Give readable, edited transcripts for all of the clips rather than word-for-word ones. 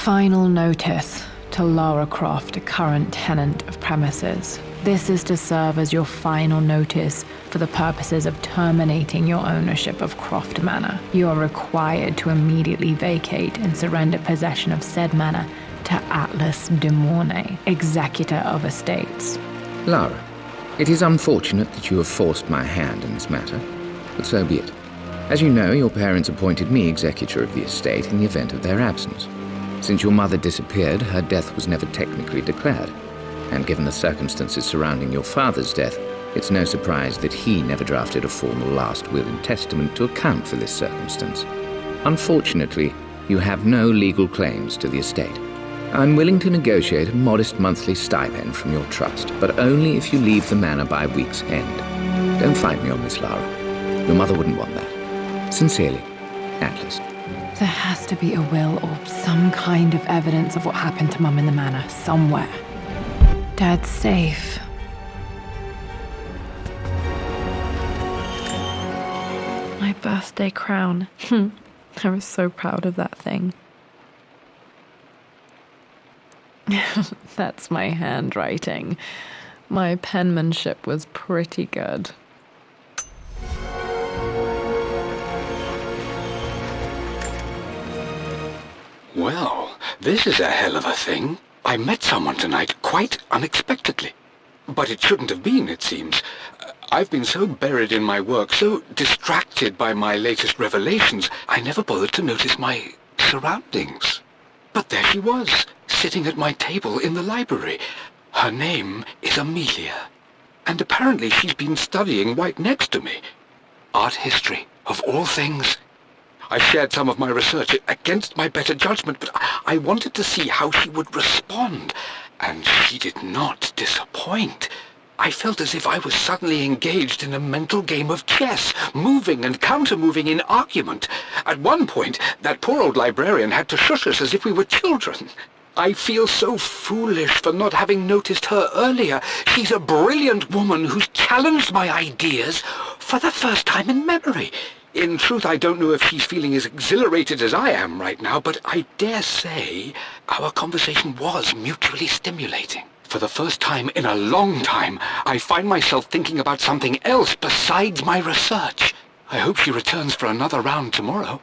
Final notice to Lara Croft, a current tenant of premises. This is to serve as your final notice for the purposes of terminating your ownership of Croft Manor. You are required to immediately vacate and surrender possession of said manor to Atlas de Mornay, executor of estates. Lara, it is unfortunate that you have forced my hand in this matter, but so be it. As you know, your parents appointed me executor of the estate in the event of their absence. Since your mother disappeared, her death was never technically declared. And given the circumstances surrounding your father's death, it's no surprise that he never drafted a formal last will and testament to account for this circumstance. Unfortunately, you have no legal claims to the estate. I'm willing to negotiate a modest monthly stipend from your trust, but only if you leave the manor by week's end. Don't fight me on this, Lara. Your mother wouldn't want that. Sincerely, Atlas. There has to be a will or some kind of evidence of what happened to Mum in the manor somewhere. Dad's safe. My birthday crown. I was so proud of that thing. That's my handwriting. My penmanship was pretty good. Well, this is a hell of a thing. I met someone tonight quite unexpectedly. But it shouldn't have been, it seems. I've been so buried in my work, so distracted by my latest revelations, I never bothered to notice my surroundings. But there she was, sitting at my table in the library. Her name is Amelia. And apparently she's been studying right next to me. Art history, of all things. I shared some of my research against my better judgment, but I wanted to see how she would respond, and she did not disappoint. I felt as if I was suddenly engaged in a mental game of chess, moving and counter-moving in argument. At one point, that poor old librarian had to shush us as if we were children. I feel so foolish for not having noticed her earlier. She's a brilliant woman who's challenged my ideas for the first time in memory. In truth, I don't know if she's feeling as exhilarated as I am right now, but I dare say our conversation was mutually stimulating. For the first time in a long time, I find myself thinking about something else besides my research. I hope she returns for another round tomorrow.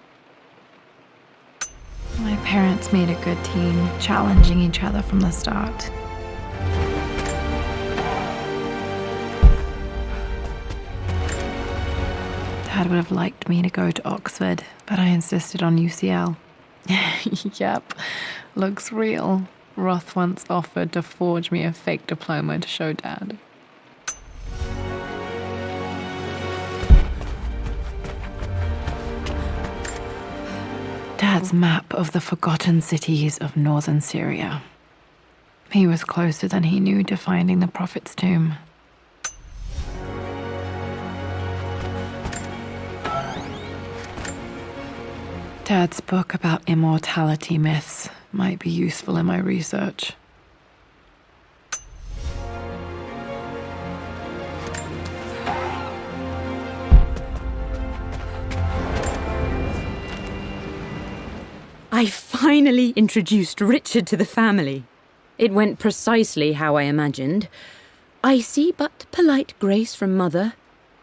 My parents made a good team, challenging each other from the start. Dad would have liked me to go to Oxford, but I insisted on UCL. Yep, looks real. Roth once offered to forge me a fake diploma to show Dad. Dad's map of the forgotten cities of northern Syria. He was closer than he knew to finding the Prophet's tomb. Dad's book about immortality myths might be useful in my research. I finally introduced Richard to the family. It went precisely how I imagined. Icy but polite grace from mother,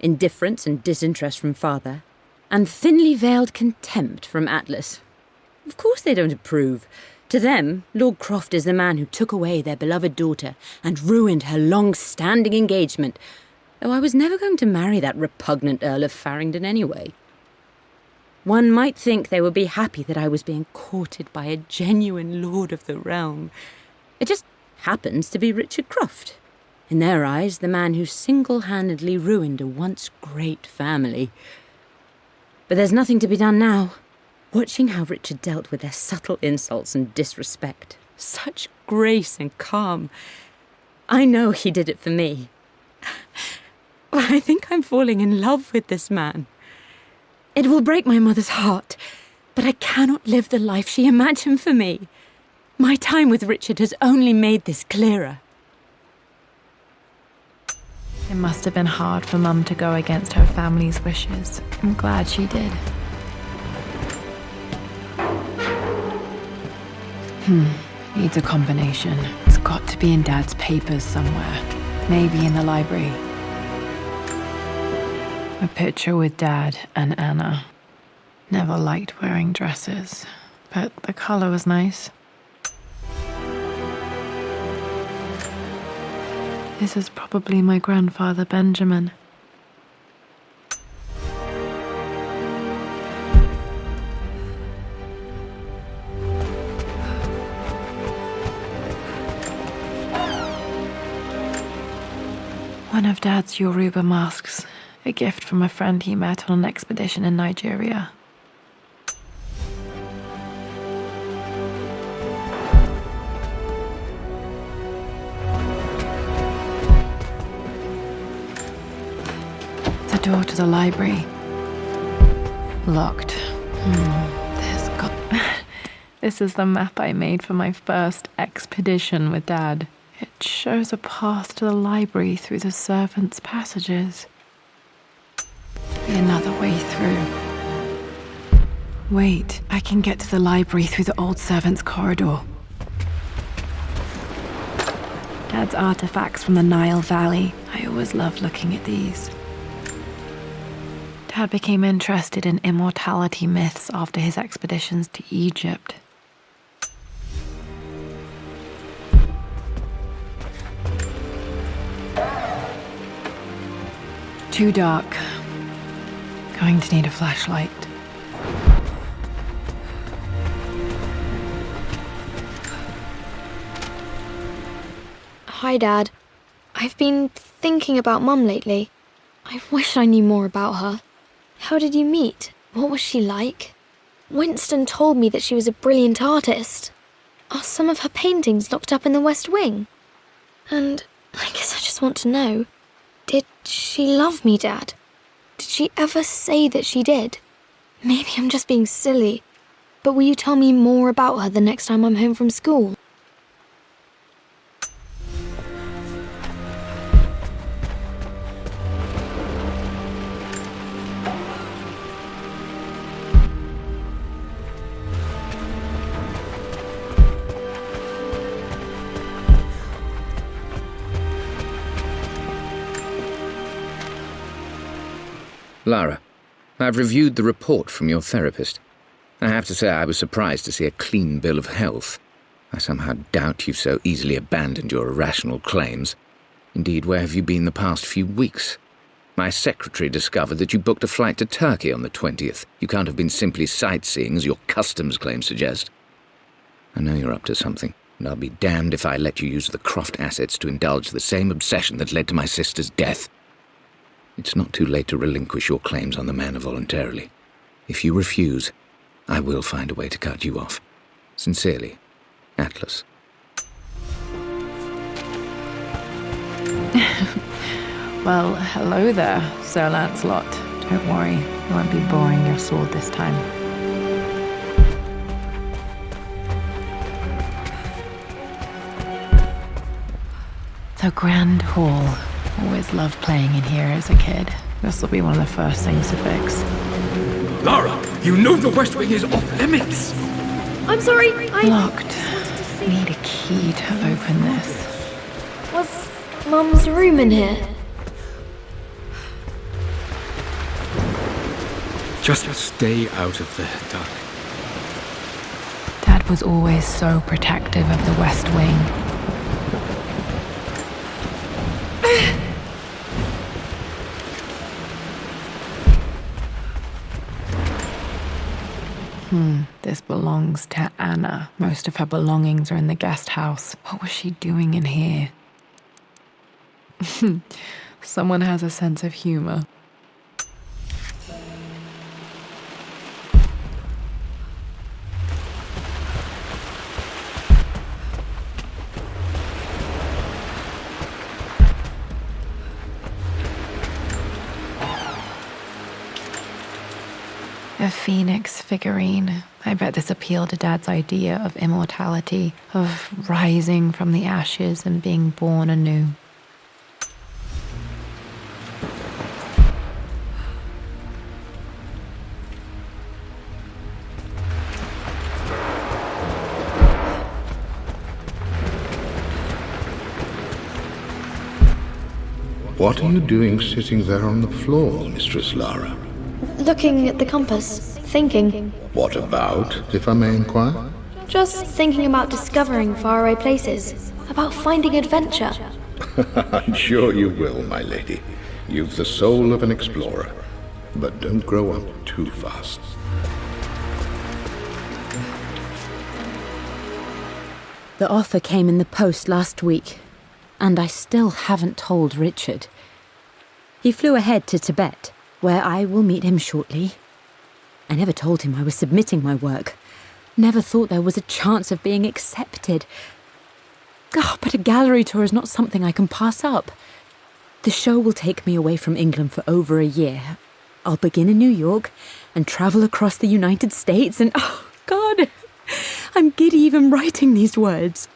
indifference and disinterest from father, and thinly veiled contempt from Atlas. Of course they don't approve. To them, Lord Croft is the man who took away their beloved daughter and ruined her long-standing engagement, though I was never going to marry that repugnant Earl of Farringdon anyway. One might think they would be happy that I was being courted by a genuine lord of the realm. It just happens to be Richard Croft. In their eyes, the man who single-handedly ruined a once great family. But there's nothing to be done now. Watching how Richard dealt with their subtle insults and disrespect. Such grace and calm. I know he did it for me. I think I'm falling in love with this man. It will break my mother's heart, but I cannot live the life she imagined for me. My time with Richard has only made this clearer. It must have been hard for Mum to go against her family's wishes. I'm glad she did. Needs a combination. It's got to be in Dad's papers somewhere. Maybe in the library. A picture with Dad and Anna. Never liked wearing dresses, but the color was nice. This is probably my grandfather Benjamin. One of Dad's Yoruba masks, a gift from a friend he met on an expedition in Nigeria. The door to the library. Locked. This is the map I made for my first expedition with Dad. It shows a path to the library through the servants' passages. Be another way through. Wait, I can get to the library through the old servants' corridor. Dad's artifacts from the Nile Valley. I always loved looking at these. Dad became interested in immortality myths after his expeditions to Egypt. Too dark. Going to need a flashlight. Hi, Dad. I've been thinking about Mum lately. I wish I knew more about her. How did you meet? What was she like? Winston told me that she was a brilliant artist. Are some of her paintings locked up in the West Wing? And I guess I just want to know, did she love me, Dad? Did she ever say that she did? Maybe I'm just being silly, but will you tell me more about her the next time I'm home from school? Lara, I've reviewed the report from your therapist. I have to say I was surprised to see a clean bill of health. I somehow doubt you've so easily abandoned your irrational claims. Indeed, where have you been the past few weeks? My secretary discovered that you booked a flight to Turkey on the 20th. You can't have been simply sightseeing, as your customs claims suggest. I know you're up to something, and I'll be damned if I let you use the Croft assets to indulge the same obsession that led to my sister's death. It's not too late to relinquish your claims on the manor voluntarily. If you refuse, I will find a way to cut you off. Sincerely, Atlas. Well, hello there, Sir Lancelot. Don't worry, you won't be boring your sword this time. The Grand Hall. Always loved playing in here as a kid. This will be one of the first things to fix. Lara, you know the West Wing is off limits. I'm sorry, Locked. Need a key to open this. Was Mum's room in here? Just stay out of there, darling. Dad was always so protective of the West Wing. This belongs to Anna. Most of her belongings are in the guest house. What was she doing in here? Someone has a sense of humor. A phoenix figurine. I bet this appealed to Dad's idea of immortality, of rising from the ashes and being born anew. What are you doing sitting there on the floor, Mistress Lara? Looking at the compass, thinking. What about, if I may inquire? Just thinking about discovering faraway places, about finding adventure. I'm sure you will, my lady. You've the soul of an explorer. But don't grow up too fast. The offer came in the post last week, and I still haven't told Richard. He flew ahead to Tibet, where I will meet him shortly. I never told him I was submitting my work. Never thought there was a chance of being accepted. Oh, but a gallery tour is not something I can pass up. The show will take me away from England for over a year. I'll begin in New York and travel across the United States and, oh, God, I'm giddy even writing these words.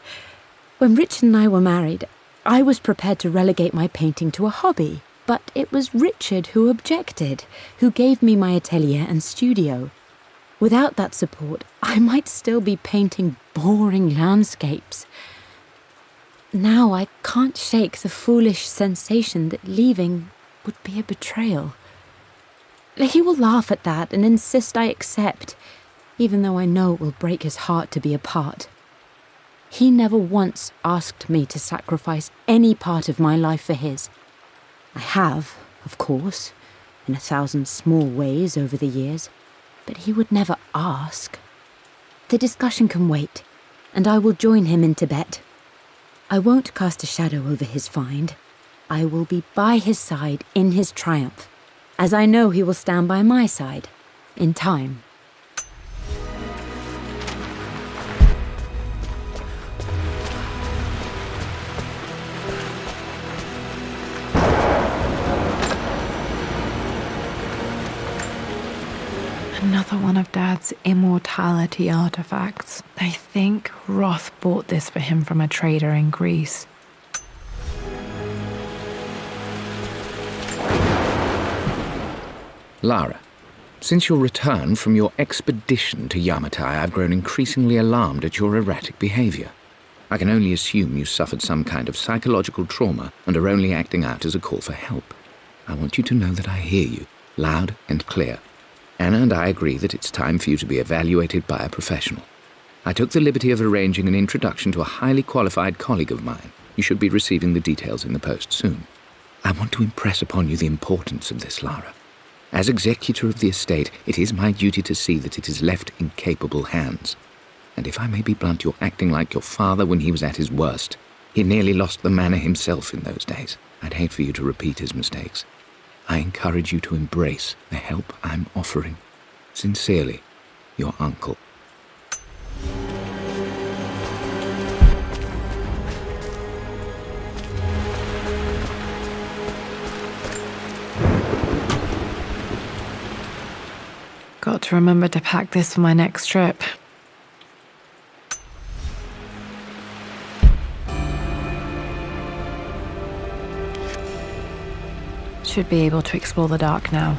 When Richard and I were married, I was prepared to relegate my painting to a hobby, but it was Richard who objected, who gave me my atelier and studio. Without that support, I might still be painting boring landscapes. Now I can't shake the foolish sensation that leaving would be a betrayal. He will laugh at that and insist I accept, even though I know it will break his heart to be apart. He never once asked me to sacrifice any part of my life for his. I have, of course, in 1,000 small ways over the years, but he would never ask. The discussion can wait, and I will join him in Tibet. I won't cast a shadow over his find. I will be by his side in his triumph, as I know he will stand by my side, in time. Another one of Dad's immortality artifacts. I think Roth bought this for him from a trader in Greece. Lara, since your return from your expedition to Yamatai, I've grown increasingly alarmed at your erratic behavior. I can only assume you suffered some kind of psychological trauma and are only acting out as a call for help. I want you to know that I hear you, loud and clear. Anna and I agree that it's time for you to be evaluated by a professional. I took the liberty of arranging an introduction to a highly qualified colleague of mine. You should be receiving the details in the post soon. I want to impress upon you the importance of this, Lara. As executor of the estate, it is my duty to see that it is left in capable hands. And if I may be blunt, you're acting like your father when he was at his worst. He nearly lost the manor himself in those days. I'd hate for you to repeat his mistakes. I encourage you to embrace the help I'm offering. Sincerely, your uncle. Got to remember to pack this for my next trip. Should be able to explore the dark now.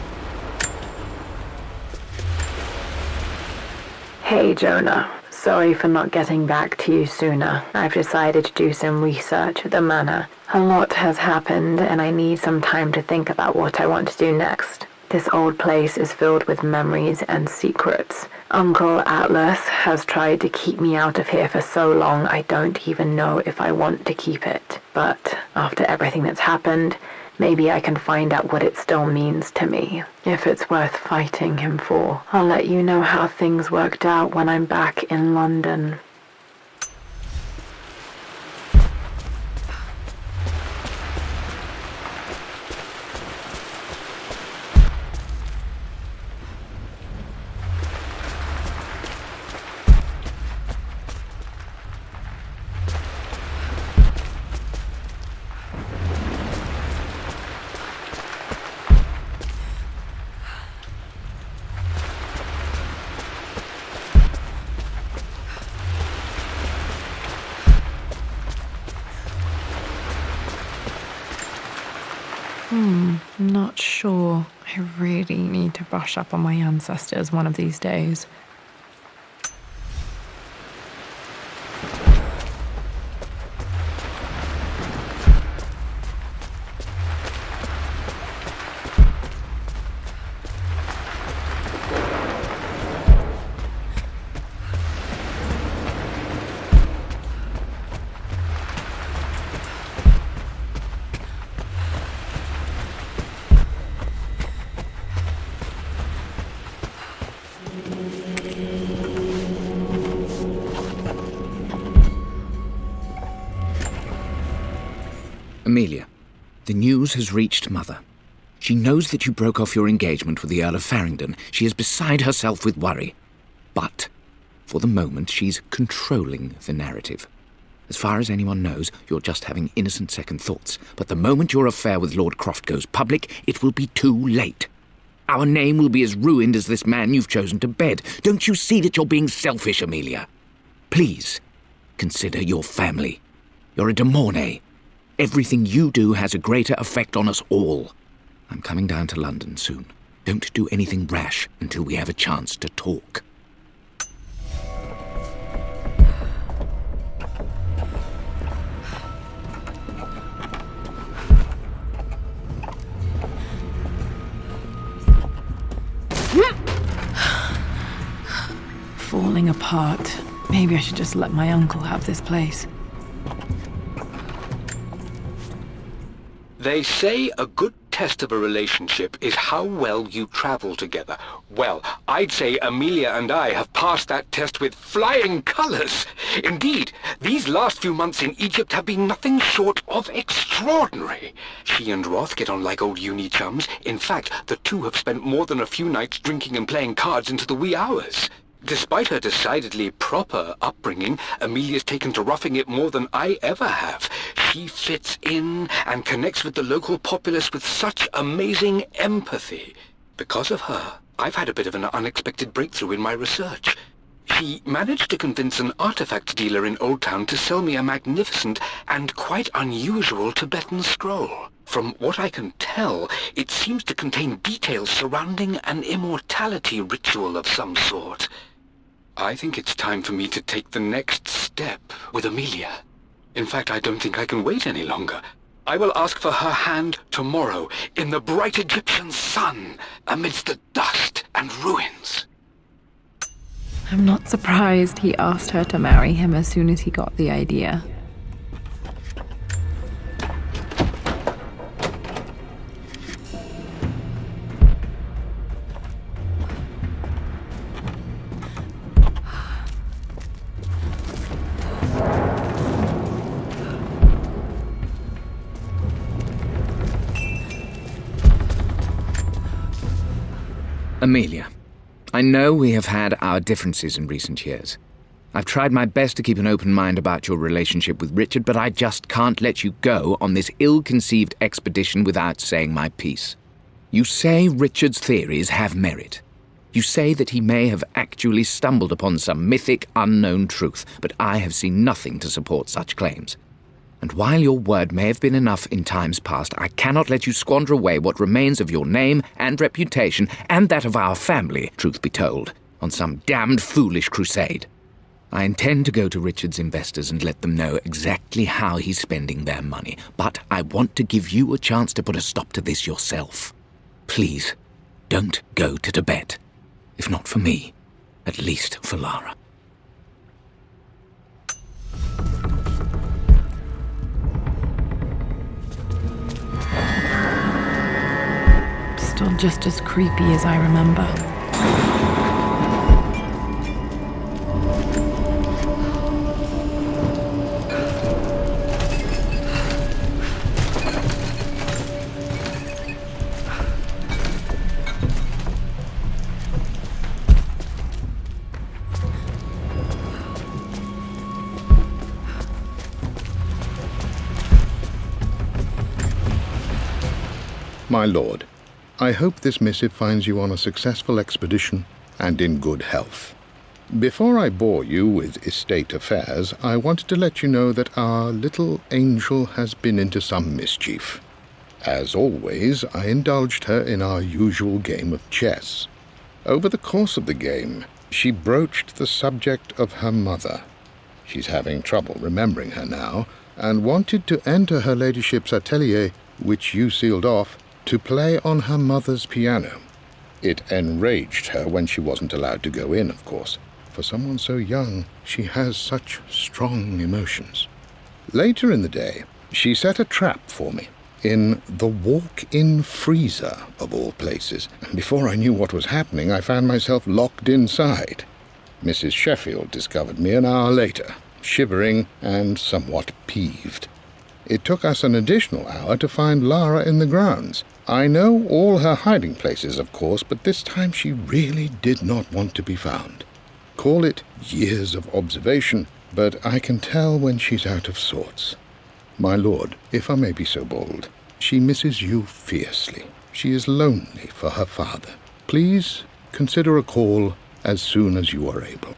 Hey, Jonah. Sorry for not getting back to you sooner. I've decided to do some research at the manor. A lot has happened, and I need some time to think about what I want to do next. This old place is filled with memories and secrets. Uncle Atlas has tried to keep me out of here for so long, I don't even know if I want to keep it. But after everything that's happened, maybe I can find out what it still means to me, if it's worth fighting him for. I'll let you know how things worked out when I'm back in London. Not sure. I really need to brush up on my ancestors one of these days. Amelia, the news has reached Mother. She knows that you broke off your engagement with the Earl of Farringdon. She is beside herself with worry. But, for the moment, she's controlling the narrative. As far as anyone knows, you're just having innocent second thoughts. But the moment your affair with Lord Croft goes public, it will be too late. Our name will be as ruined as this man you've chosen to bed. Don't you see that you're being selfish, Amelia? Please, consider your family. You're a de Mornay. Everything you do has a greater effect on us all. I'm coming down to London soon. Don't do anything rash until we have a chance to talk. Falling apart. Maybe I should just let my uncle have this place. They say a good test of a relationship is how well you travel together. Well, I'd say Amelia and I have passed that test with flying colours. Indeed, these last few months in Egypt have been nothing short of extraordinary. She and Roth get on like old uni chums. In fact, the two have spent more than a few nights drinking and playing cards into the wee hours. Despite her decidedly proper upbringing, Amelia's taken to roughing it more than I ever have. She fits in and connects with the local populace with such amazing empathy. Because of her, I've had a bit of an unexpected breakthrough in my research. She managed to convince an artifact dealer in Old Town to sell me a magnificent and quite unusual Tibetan scroll. From what I can tell, it seems to contain details surrounding an immortality ritual of some sort. I think it's time for me to take the next step with Amelia. In fact, I don't think I can wait any longer. I will ask for her hand tomorrow in the bright Egyptian sun amidst the dust and ruins. I'm not surprised he asked her to marry him as soon as he got the idea. Amelia, I know we have had our differences in recent years. I've tried my best to keep an open mind about your relationship with Richard, but I just can't let you go on this ill-conceived expedition without saying my piece. You say Richard's theories have merit. You say that he may have actually stumbled upon some mythic, unknown truth, but I have seen nothing to support such claims. And while your word may have been enough in times past, I cannot let you squander away what remains of your name and reputation, and that of our family, truth be told, on some damned foolish crusade. I intend to go to Richard's investors and let them know exactly how he's spending their money, but I want to give you a chance to put a stop to this yourself. Please, don't go to Tibet. If not for me, at least for Lara. Still just as creepy as I remember. My lord, I hope this missive finds you on a successful expedition and in good health. Before I bore you with estate affairs, I wanted to let you know that our little angel has been into some mischief. As always, I indulged her in our usual game of chess. Over the course of the game, she broached the subject of her mother. She's having trouble remembering her now, and wanted to enter her ladyship's atelier, which you sealed off, to play on her mother's piano. It enraged her when she wasn't allowed to go in, of course. For someone so young, she has such strong emotions. Later in the day, she set a trap for me in the walk-in freezer, of all places, and before I knew what was happening, I found myself locked inside. Mrs. Sheffield discovered me an hour later, shivering and somewhat peeved. It took us an additional hour to find Lara in the grounds. I know all her hiding places, of course, but this time she really did not want to be found. Call it years of observation, but I can tell when she's out of sorts. My lord, if I may be so bold, she misses you fiercely. She is lonely for her father. Please consider a call as soon as you are able.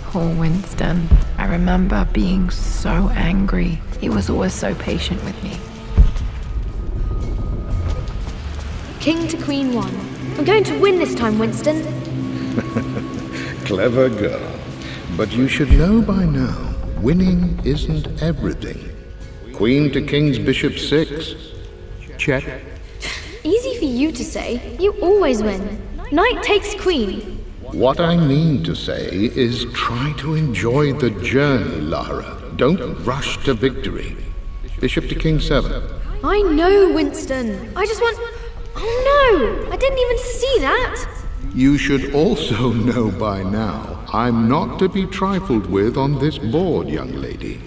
Poor Winston. I remember being so angry. He was always so patient with me. King to Queen 1. I'm going to win this time, Winston. Clever girl. But you should know by now, winning isn't everything. Queen to King's Bishop 6. Check. Easy for you to say. You always win. Knight takes queen. What I mean to say is try to enjoy the journey, Lara. Don't rush to victory. Bishop to King 7. I know, Winston. I just want... Oh no! I didn't even see that! You should also know by now, I'm not to be trifled with on this board, young lady.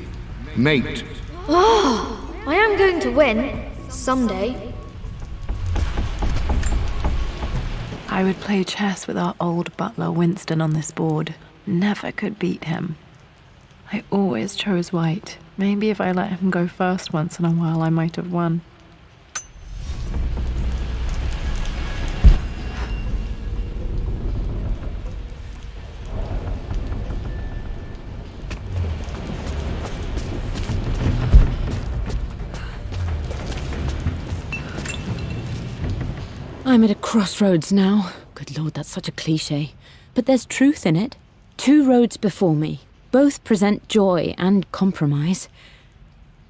Mate. Oh, I am going to win. Someday. I would play chess with our old butler Winston on this board. Never could beat him. I always chose white. Maybe if I let him go first once in a while, I might have won. I'm at a crossroads now. Good Lord, that's such a cliché. But there's truth in it. 2 roads before me. Both present joy and compromise.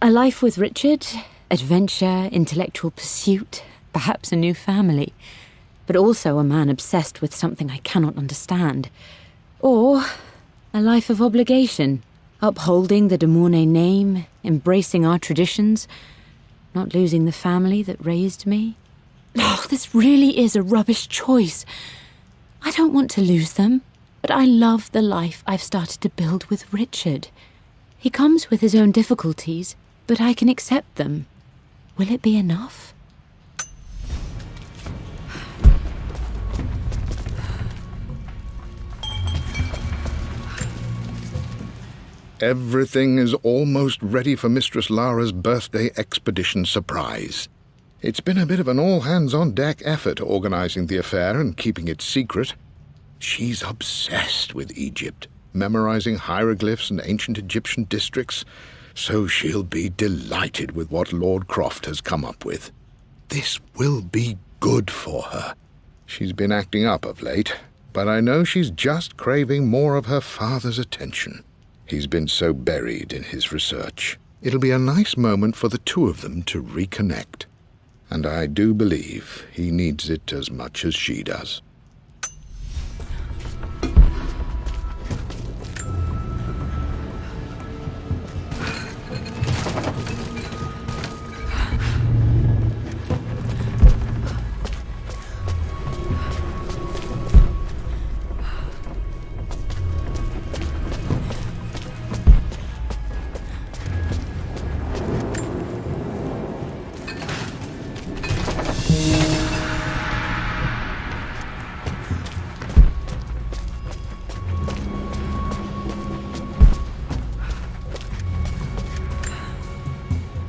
A life with Richard, adventure, intellectual pursuit, perhaps a new family. But also a man obsessed with something I cannot understand. Or a life of obligation, upholding the de Mornay name, embracing our traditions, not losing the family that raised me. Oh, this really is a rubbish choice. I don't want to lose them, but I love the life I've started to build with Richard. He comes with his own difficulties, but I can accept them. Will it be enough? Everything is almost ready for Mistress Lara's birthday expedition surprise. It's been a bit of an all-hands-on-deck effort organizing the affair and keeping it secret. She's obsessed with Egypt, memorizing hieroglyphs and ancient Egyptian districts, so she'll be delighted with what Lord Croft has come up with. This will be good for her. She's been acting up of late, but I know she's just craving more of her father's attention. He's been so buried in his research. It'll be a nice moment for the 2 of them to reconnect. And I do believe he needs it as much as she does.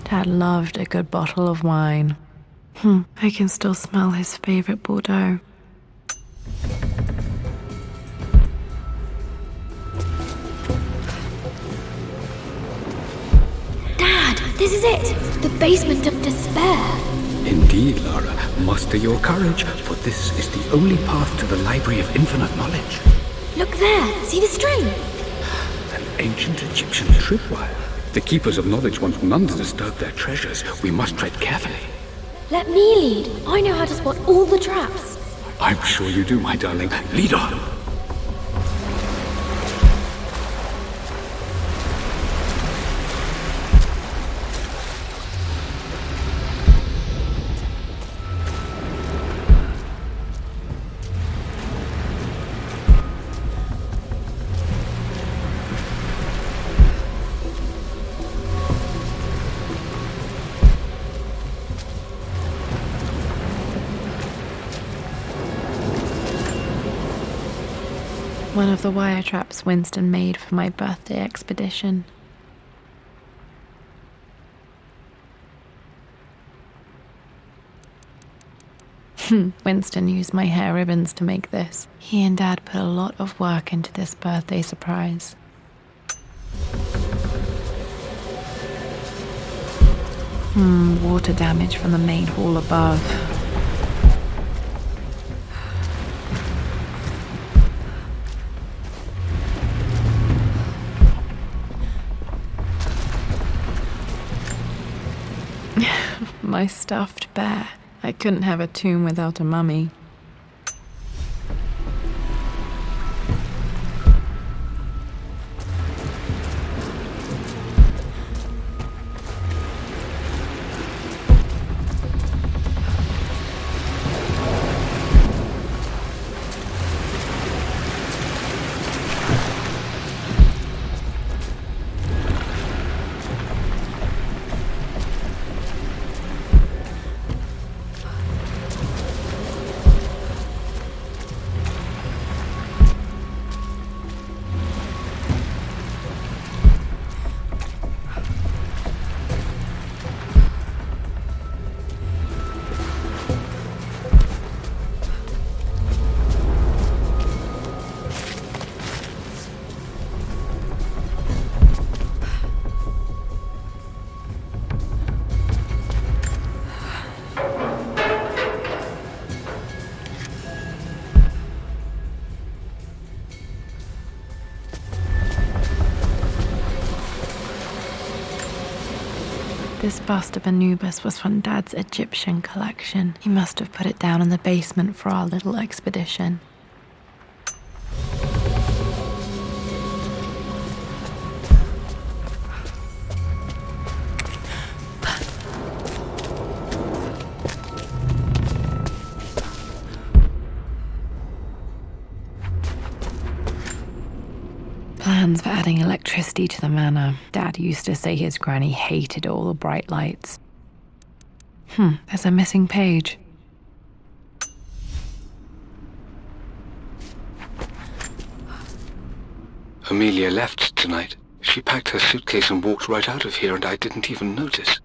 Dad loved a good bottle of wine. I can still smell his favorite Bordeaux. Dad, this is it! The basement of despair. Indeed, Lara. Muster your courage, for this is the only path to the Library of Infinite Knowledge. Look there! See the string? An ancient Egyptian tripwire. The Keepers of Knowledge want none to disturb their treasures. We must tread carefully. Let me lead. I know how to spot all the traps. I'm sure you do, my darling. Lead on. one of the wire traps Winston made for my birthday expedition. Winston used my hair ribbons to make this. He and Dad put a lot of work into this birthday surprise. Water damage from the main hall above. My stuffed bear. I couldn't have a tomb without a mummy. This bust of Anubis was from Dad's Egyptian collection. He must have put it down in the basement for our little expedition. Plans for adding electricity to the manor. Dad used to say his granny hated all the bright lights. There's a missing page. Amelia left tonight. She packed her suitcase and walked right out of here, and I didn't even notice.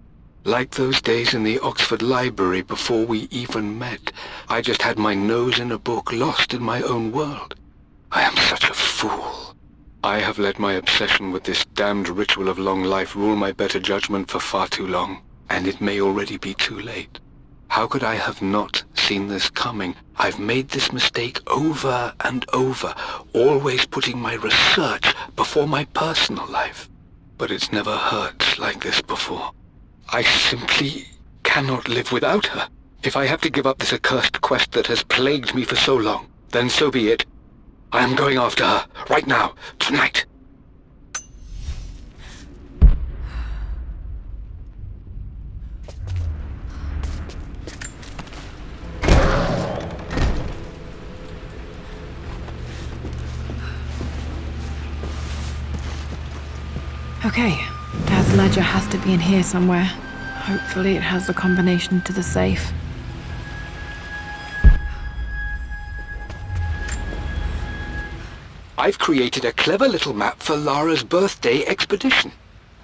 Like those days in the Oxford Library before we even met. I just had my nose in a book, lost in my own world. I am such a fool. I have let my obsession with this damned ritual of long life rule my better judgment for far too long, and it may already be too late. How could I have not seen this coming? I've made this mistake over and over, always putting my research before my personal life. But it's never hurt like this before. I simply cannot live without her. If I have to give up this accursed quest that has plagued me for so long, then so be it. I am going after her, right now, tonight. Okay, Dad's ledger has to be in here somewhere. Hopefully it has the combination to the safe. I've created a clever little map for Lara's birthday expedition.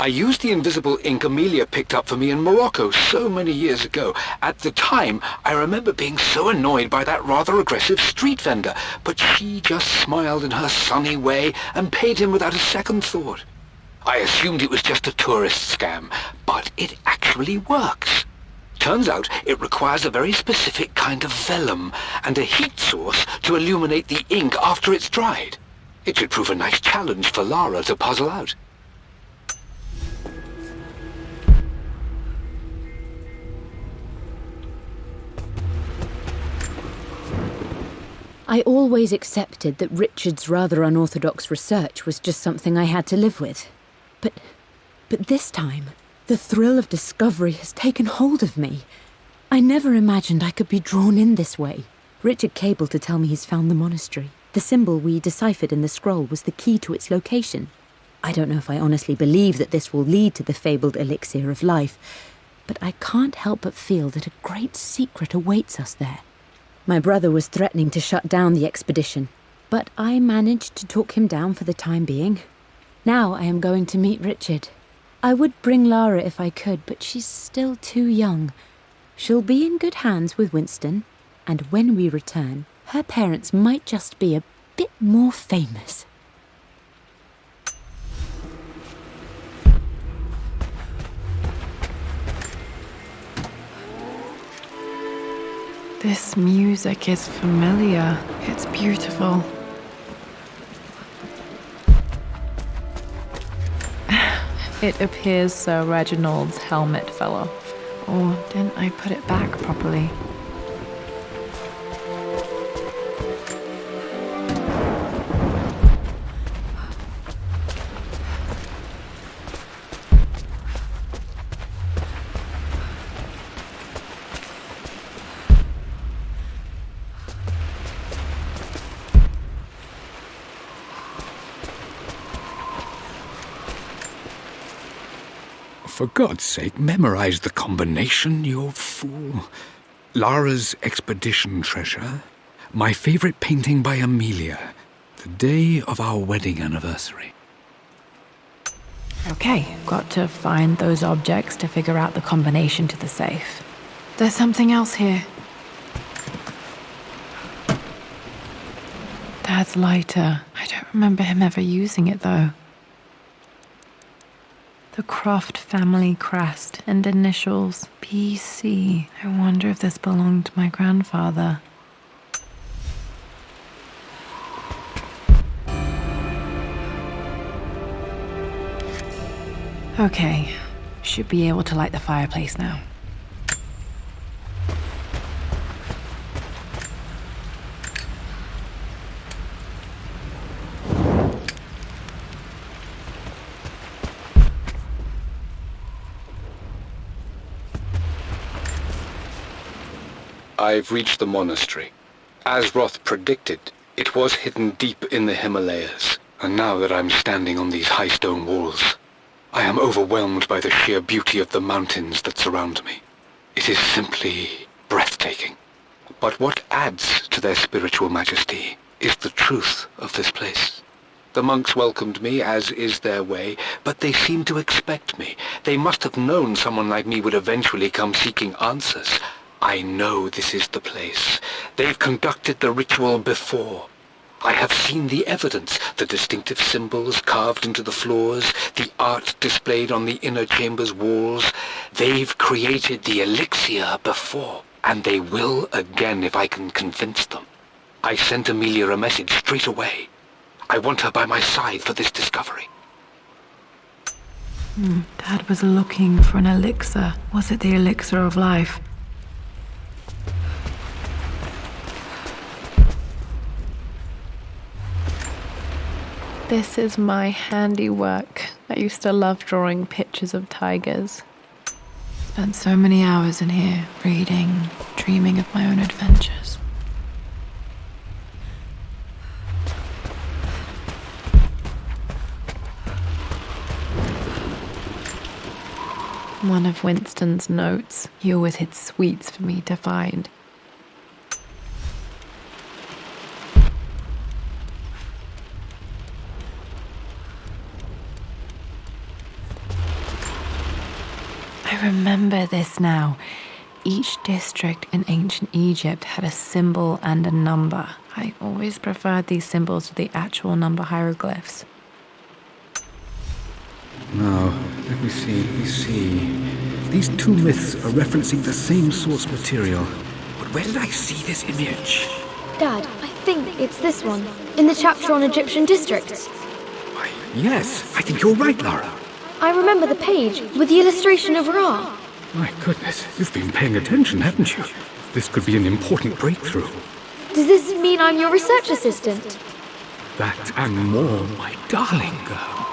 I used the invisible ink Amelia picked up for me in Morocco so many years ago. At the time, I remember being so annoyed by that rather aggressive street vendor, but she just smiled in her sunny way and paid him without a second thought. I assumed it was just a tourist scam, but it actually works. Turns out it requires a very specific kind of vellum and a heat source to illuminate the ink after it's dried. It should prove a nice challenge for Lara to puzzle out. I always accepted that Richard's rather unorthodox research was just something I had to live with. But this time, the thrill of discovery has taken hold of me. I never imagined I could be drawn in this way. Richard cabled to tell me he's found the monastery. The symbol we deciphered in the scroll was the key to its location. I don't know if I honestly believe that this will lead to the fabled elixir of life, but I can't help but feel that a great secret awaits us there. My brother was threatening to shut down the expedition, but I managed to talk him down for the time being. Now I am going to meet Richard. I would bring Lara if I could, but she's still too young. She'll be in good hands with Winston, and when we return, her parents might just be a bit more famous. This music is familiar. It's beautiful. It appears Sir Reginald's helmet fell off. Or didn't I put it back properly? For God's sake, memorize the combination, you fool. Lara's expedition treasure, my favorite painting by Amelia, the day of our wedding anniversary. Okay, got to find those objects to figure out the combination to the safe. There's something else here. Dad's lighter. I don't remember him ever using it, though. The Croft family crest and initials PC. I wonder if this belonged to my grandfather. Okay, should be able to light the fireplace now. I've reached the monastery. As Roth predicted, it was hidden deep in the Himalayas, and now that I'm standing on these high stone walls, I am overwhelmed by the sheer beauty of the mountains that surround me. It is simply breathtaking. But what adds to their spiritual majesty is the truth of this place. The monks welcomed me, as is their way, but they seemed to expect me. They must have known someone like me would eventually come seeking answers. I know this is the place. They've conducted the ritual before. I have seen the evidence, the distinctive symbols carved into the floors, the art displayed on the inner chamber's walls. They've created the elixir before, and they will again if I can convince them. I sent Amelia a message straight away. I want her by my side for this discovery. Dad was looking for an elixir. Was it the elixir of life? This is my handiwork. I used to love drawing pictures of tigers. Spent so many hours in here, reading, dreaming of my own adventures. One of Winston's notes. He always hid sweets for me to find. I remember this now. Each district in ancient Egypt had a symbol and a number. I always preferred these symbols to the actual number hieroglyphs. Now, let me see. These two myths are referencing the same source material. But where did I see this image? Dad, I think it's this one, in the chapter on Egyptian districts. Why, yes, I think you're right, Lara. I remember the page with the illustration of Ra. My goodness, you've been paying attention, haven't you? This could be an important breakthrough. Does this mean I'm your research assistant? That and more, my darling girl.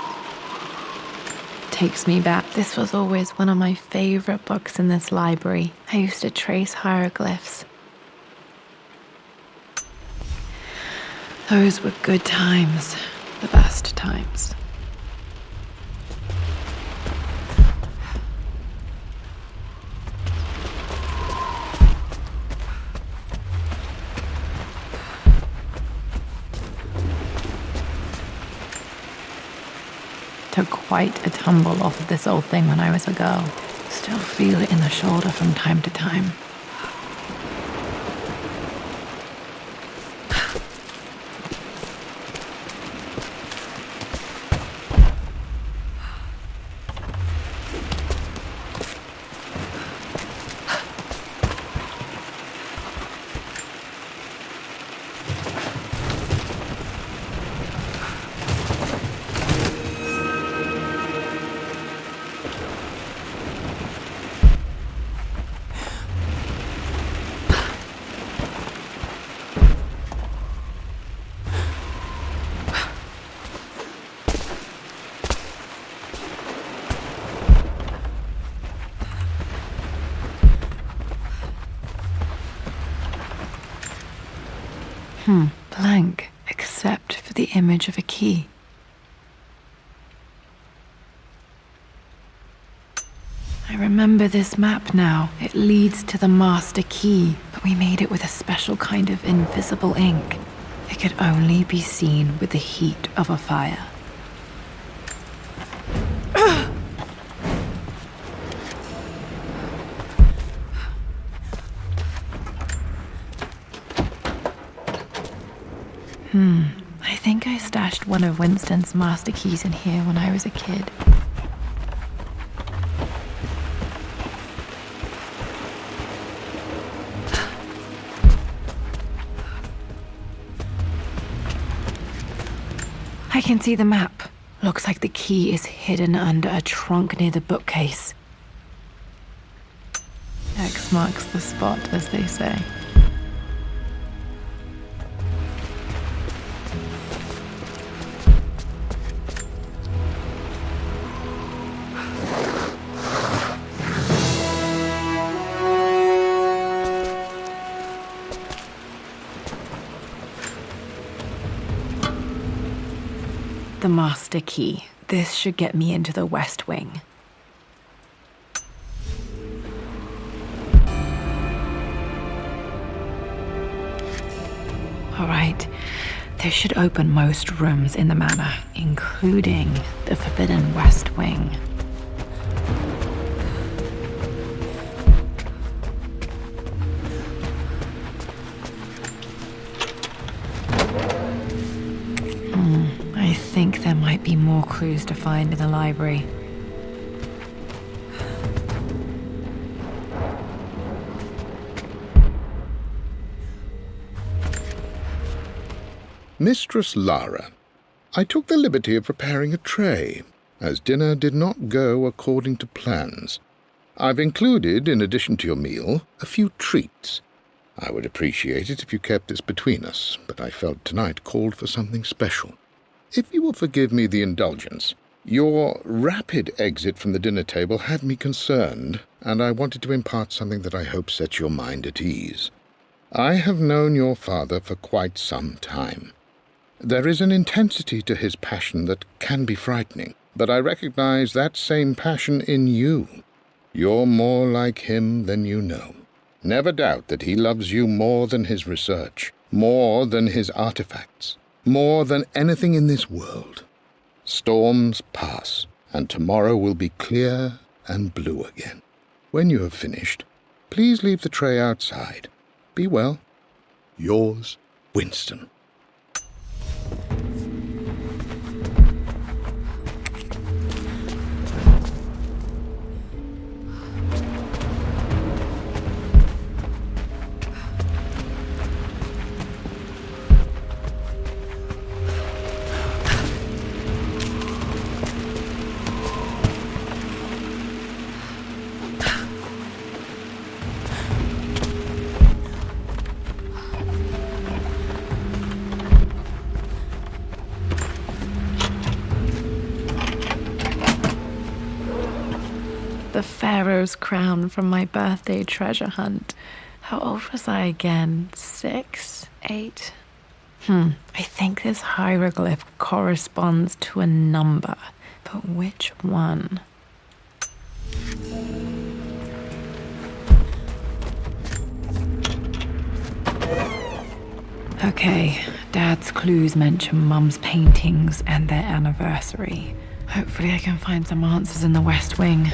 Takes me back. This was always one of my favorite books in this library. I used to trace hieroglyphs. Those were good times. The best times. took quite a tumble off of this old thing when I was a girl. Still feel it in the shoulder from time to time. Blank, except for the image of a key. I remember this map now. It leads to the master key, but we made it with a special kind of invisible ink. It could only be seen with the heat of a fire. I think I stashed one of Winston's master keys in here when I was a kid. I can see the map. Looks like the key is hidden under a trunk near the bookcase. X marks the spot, as they say. The master key. This should get me into the West Wing. All right, this should open most rooms in the manor, including the forbidden West Wing. I think there might be more clues to find in the library. Mistress Lara, I took the liberty of preparing a tray, as dinner did not go according to plans. I've included, in addition to your meal, a few treats. I would appreciate it if you kept this between us, but I felt tonight called for something special. If you will forgive me the indulgence, your rapid exit from the dinner table had me concerned, and I wanted to impart something that I hope sets your mind at ease. I have known your father for quite some time. There is an intensity to his passion that can be frightening, but I recognize that same passion in you. You're more like him than you know. Never doubt that he loves you more than his research, more than his artifacts, more than anything in this world. Storms pass, and tomorrow will be clear and blue again. When you have finished, please leave the tray outside. Be well. Yours, Winston. The Pharaoh's crown from my birthday treasure hunt. How old was I again? 6? 8? I think this hieroglyph corresponds to a number, but which one? Okay, Dad's clues mention Mum's paintings and their anniversary. Hopefully I can find some answers in the West Wing.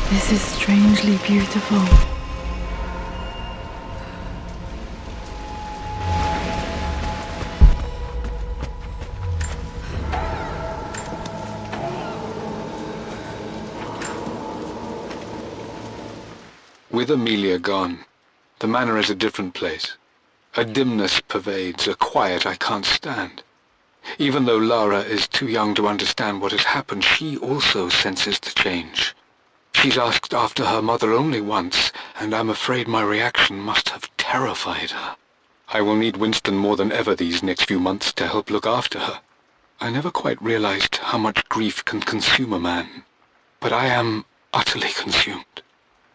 This is strangely beautiful. With Amelia gone, the manor is a different place. A dimness pervades, a quiet I can't stand. Even though Lara is too young to understand what has happened, she also senses the change. She's asked after her mother only once, and I'm afraid my reaction must have terrified her. I will need Winston more than ever these next few months to help look after her. I never quite realized how much grief can consume a man, but I am utterly consumed.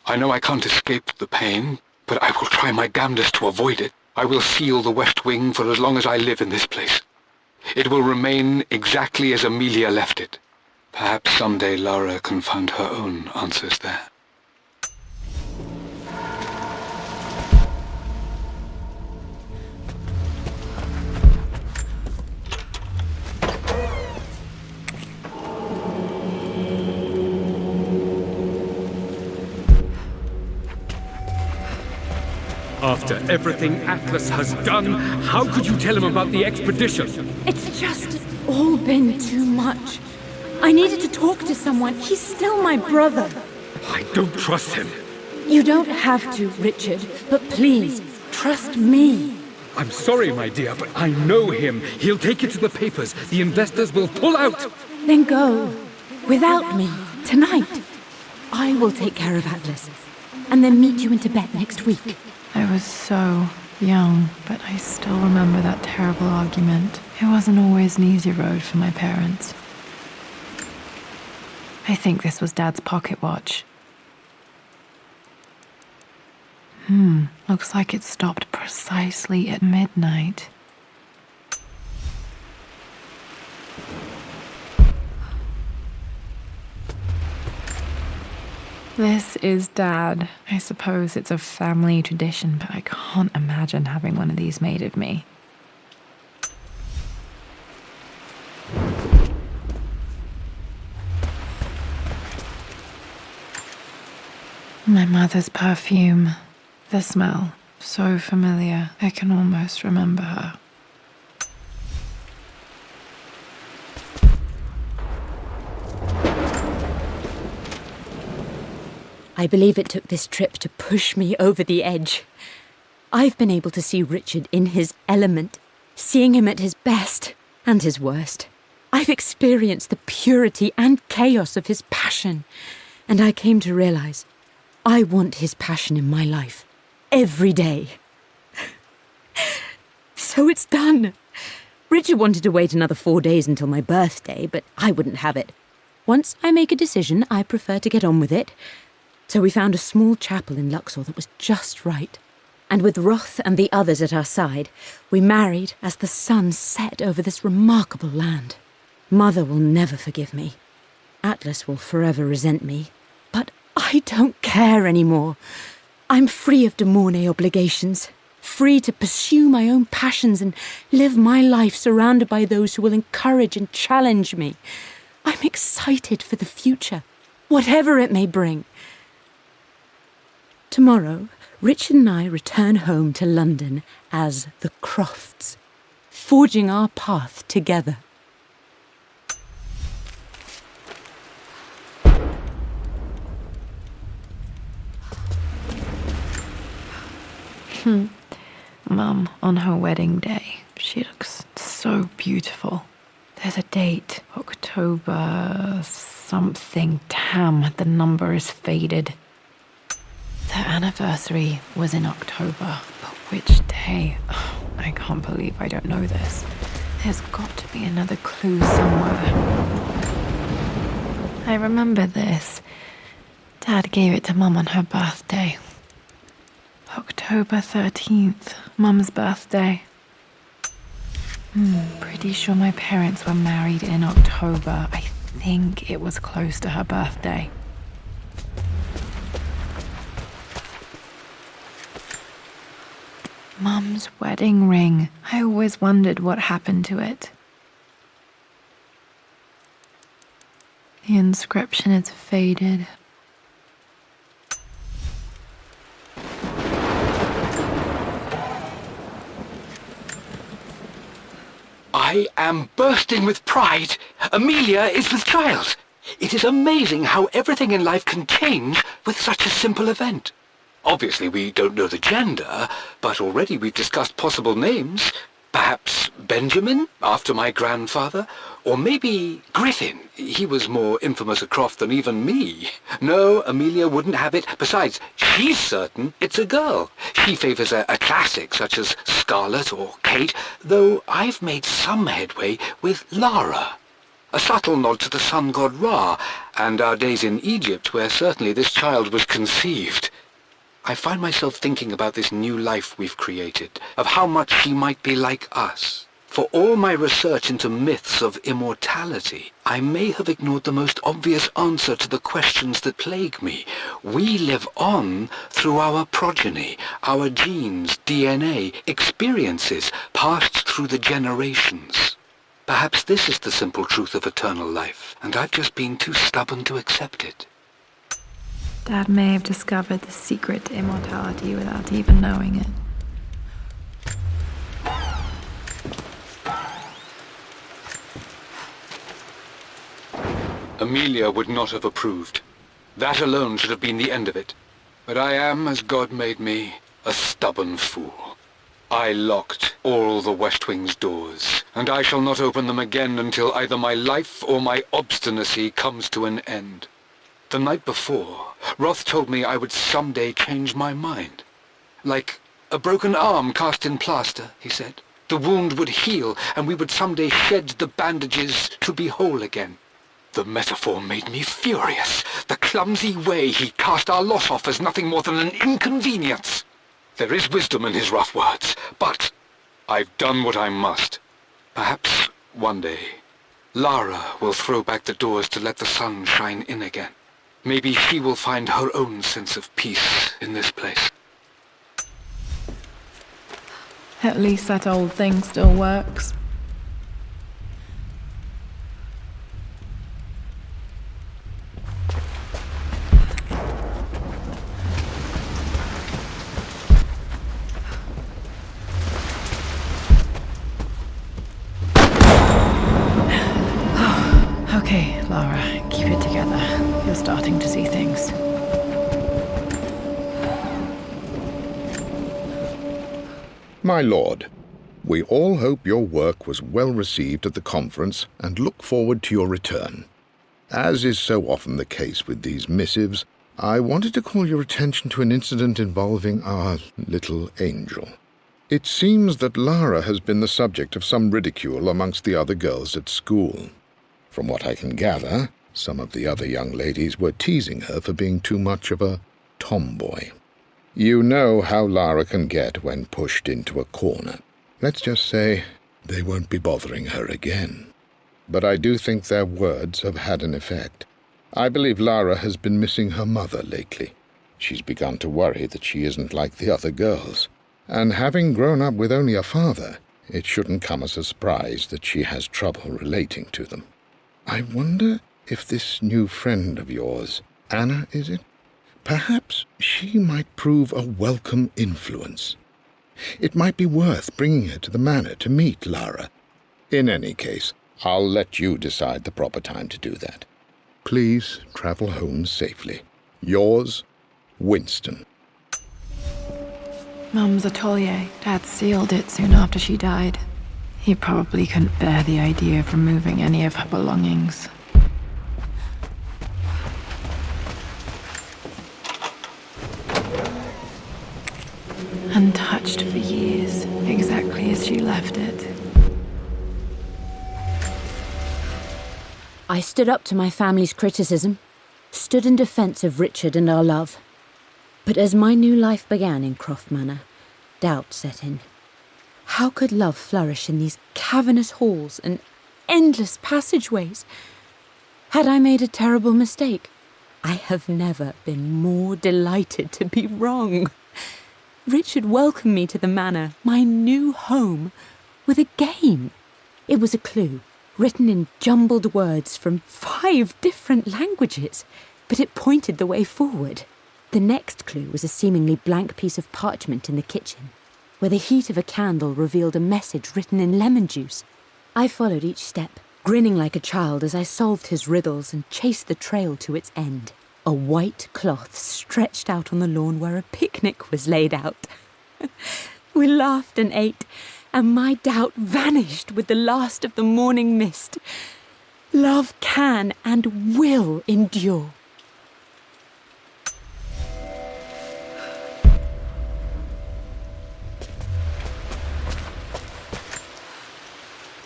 I know I can't escape the pain, but I will try my damnedest to avoid it. I will seal the West Wing for as long as I live in this place. It will remain exactly as Amelia left it. Perhaps someday Lara can find her own answers there. After everything Atlas has done, how could you tell him about the expedition? It's just all been too much. I needed to talk to someone. He's still my brother. I don't trust him. You don't have to, Richard, but please, trust me. I'm sorry, my dear, but I know him. He'll take it to the papers. The investors will pull out. Then go. Without me. Tonight. I will take care of Atlas. And then meet you in Tibet next week. I was so young, but I still remember that terrible argument. It wasn't always an easy road for my parents. I think this was Dad's pocket watch. Looks like it stopped precisely at midnight. This is Dad. I suppose it's a family tradition, but I can't imagine having one of these made of me. My mother's perfume. The smell. So familiar. I can almost remember her. I believe it took this trip to push me over the edge. I've been able to see Richard in his element, seeing him at his best and his worst. I've experienced the purity and chaos of his passion, and I came to realize I want his passion in my life every day. So it's done. Richard wanted to wait another 4 days until my birthday, but I wouldn't have it. Once I make a decision, I prefer to get on with it. So we found a small chapel in Luxor that was just right. And with Roth and the others at our side, we married as the sun set over this remarkable land. Mother will never forgive me. Atlas will forever resent me. But I don't care anymore. I'm free of de Mornay obligations, free to pursue my own passions and live my life surrounded by those who will encourage and challenge me. I'm excited for the future, whatever it may bring. Tomorrow, Richard and I return home to London as the Crofts, forging our path together. Mum, on her wedding day, she looks so beautiful. There's a date, October something. Damn, the number is faded. Their anniversary was in October, but which day? Oh, I can't believe I don't know this. There's got to be another clue somewhere. I remember this. Dad gave it to Mum on her birthday. October 13th, Mum's birthday. Pretty sure my parents were married in October. I think it was close to her birthday. Mum's wedding ring. I always wondered what happened to it. The inscription is faded. I am bursting with pride. Amelia is with child. It is amazing how everything in life can change with such a simple event. Obviously, we don't know the gender, but already we've discussed possible names. Perhaps Benjamin, after my grandfather? Or maybe Griffin. He was more infamous a Croft than even me. No, Amelia wouldn't have it. Besides, she's certain it's a girl. She favours a classic such as Scarlet or Kate, though I've made some headway with Lara. A subtle nod to the sun god Ra, and our days in Egypt, where certainly this child was conceived. I find myself thinking about this new life we've created, of how much she might be like us. For all my research into myths of immortality, I may have ignored the most obvious answer to the questions that plague me. We live on through our progeny, our genes, DNA, experiences passed through the generations. Perhaps this is the simple truth of eternal life, and I've just been too stubborn to accept it. Dad may have discovered the secret to immortality without even knowing it. Amelia would not have approved. That alone should have been the end of it. But I am, as God made me, a stubborn fool. I locked all the West Wing's doors, and I shall not open them again until either my life or my obstinacy comes to an end. The night before, Roth told me I would someday change my mind. Like a broken arm cast in plaster, he said. The wound would heal, and we would someday shed the bandages to be whole again. The metaphor made me furious. The clumsy way he cast our loss off as nothing more than an inconvenience. There is wisdom in his rough words, but I've done what I must. Perhaps one day, Lara will throw back the doors to let the sun shine in again. Maybe she will find her own sense of peace in this place. At least that old thing still works. Okay, Lara, keep it together. You're starting to see things. My lord, we all hope your work was well received at the conference and look forward to your return. As is so often the case with these missives, I wanted to call your attention to an incident involving our little angel. It seems that Lara has been the subject of some ridicule amongst the other girls at school. From what I can gather, some of the other young ladies were teasing her for being too much of a tomboy. You know how Lara can get when pushed into a corner. Let's just say they won't be bothering her again. But I do think their words have had an effect. I believe Lara has been missing her mother lately. She's begun to worry that she isn't like the other girls. And having grown up with only a father, it shouldn't come as a surprise that she has trouble relating to them. I wonder if this new friend of yours, Anna, is it? Perhaps she might prove a welcome influence. It might be worth bringing her to the manor to meet Lara. In any case, I'll let you decide the proper time to do that. Please travel home safely. Yours, Winston. Mum's atelier. Dad sealed it soon after she died. He probably couldn't bear the idea of removing any of her belongings. Untouched for years, exactly as she left it. I stood up to my family's criticism, stood in defense of Richard and our love. But as my new life began in Croft Manor, doubt set in. How could love flourish in these cavernous halls and endless passageways? Had I made a terrible mistake? I have never been more delighted to be wrong. Richard welcomed me to the manor, my new home, with a game. It was a clue, written in jumbled words from 5 different languages, but it pointed the way forward. The next clue was a seemingly blank piece of parchment in the kitchen, where the heat of a candle revealed a message written in lemon juice. I followed each step, grinning like a child as I solved his riddles and chased the trail to its end. A white cloth stretched out on the lawn where a picnic was laid out. We laughed and ate, and my doubt vanished with the last of the morning mist. Love can and will endure.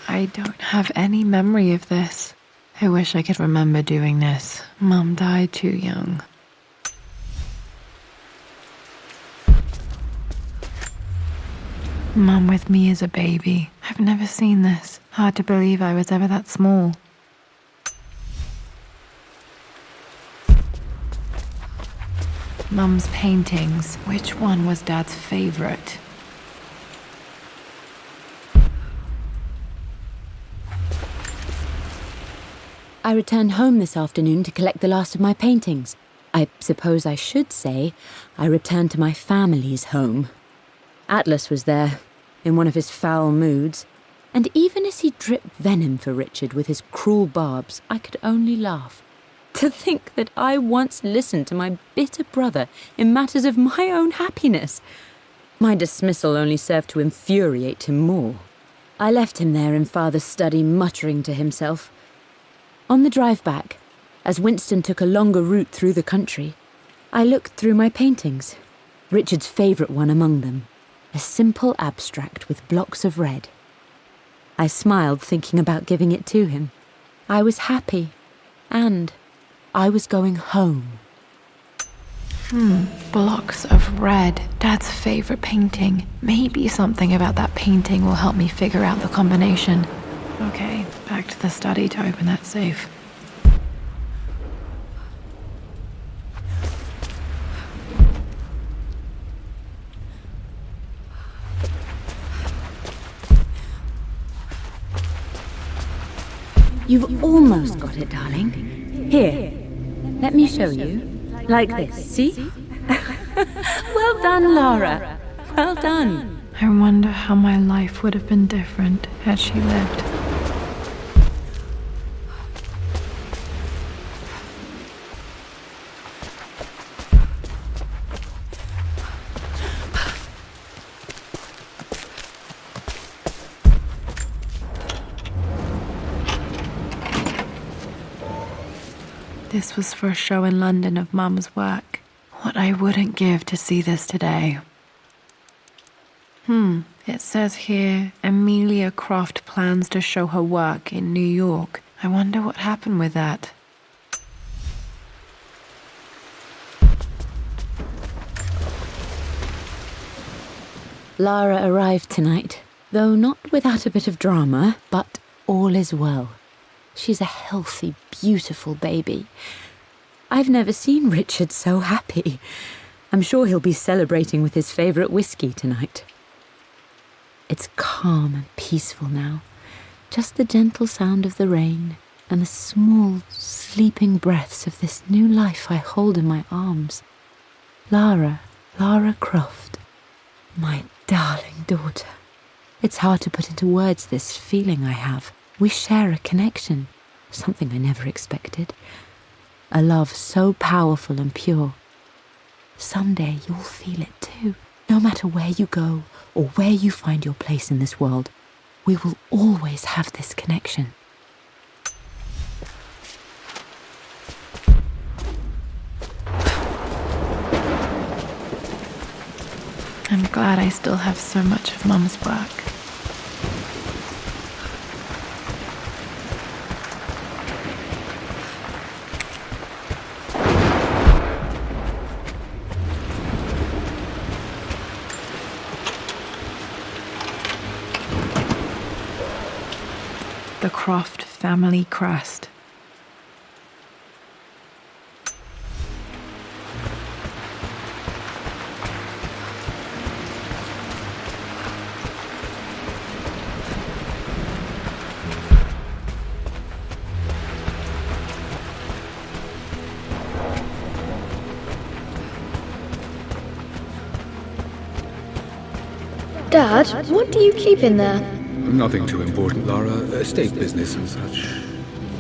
I don't have any memory of this. I wish I could remember doing this. Mum died too young. Mum with me as a baby. I've never seen this. Hard to believe I was ever that small. Mum's paintings. Which one was Dad's favorite? I returned home this afternoon to collect the last of my paintings. I suppose I should say I returned to my family's home. Atlas was there, in one of his foul moods, and even as he dripped venom for Richard with his cruel barbs, I could only laugh. To think that I once listened to my bitter brother in matters of my own happiness. My dismissal only served to infuriate him more. I left him there in Father's study, muttering to himself. On the drive back, as Winston took a longer route through the country, I looked through my paintings, Richard's favourite one among them, a simple abstract with blocks of red. I smiled, thinking about giving it to him. I was happy, and I was going home. Blocks of red. Dad's favourite painting. Maybe something about that painting will help me figure out the combination. Okay, back to the study to open that safe. You've almost got it, darling. Here, let me show you. Like this, see? Well done, Lara. Well done. I wonder how my life would have been different had she lived. This was for a show in London of Mum's work. What I wouldn't give to see this today. It says here, Amelia Croft plans to show her work in New York. I wonder what happened with that. Lara arrived tonight, though not without a bit of drama, but all is well. She's a healthy, beautiful baby. I've never seen Richard so happy. I'm sure he'll be celebrating with his favourite whiskey tonight. It's calm and peaceful now. Just the gentle sound of the rain and the small, sleeping breaths of this new life I hold in my arms. Lara Croft, my darling daughter. It's hard to put into words this feeling I have. We share a connection, something I never expected. A love so powerful and pure. Someday you'll feel it too. No matter where you go or where you find your place in this world, we will always have this connection. I'm glad I still have so much of Mum's work. The Croft family crest. Dad, what do you keep in there? Nothing too important, Lara. Estate business and such.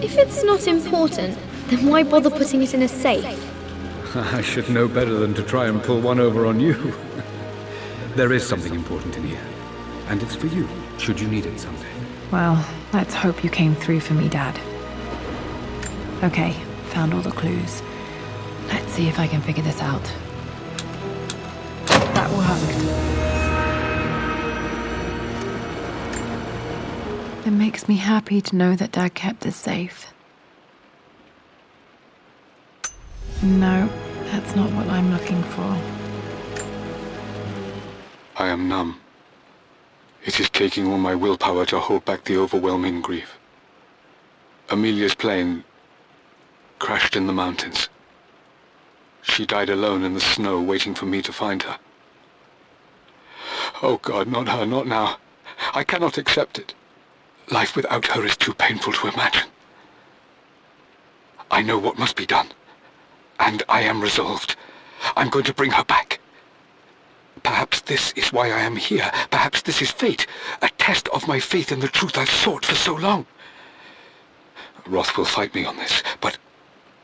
If it's not important, then why bother putting it in a safe? I should know better than to try and pull one over on you. There is something important in here. And it's for you, should you need it someday. Well, let's hope you came through for me, Dad. Okay, found all the clues. Let's see if I can figure this out. That worked. It makes me happy to know that Dad kept this safe. No, that's not what I'm looking for. I am numb. It is taking all my willpower to hold back the overwhelming grief. Amelia's plane crashed in the mountains. She died alone in the snow, waiting for me to find her. Oh God, not her, not now. I cannot accept it. Life without her is too painful to imagine. I know what must be done, and I am resolved. I'm going to bring her back. Perhaps this is why I am here. Perhaps this is fate, a test of my faith in the truth I've sought for so long. Roth will fight me on this, but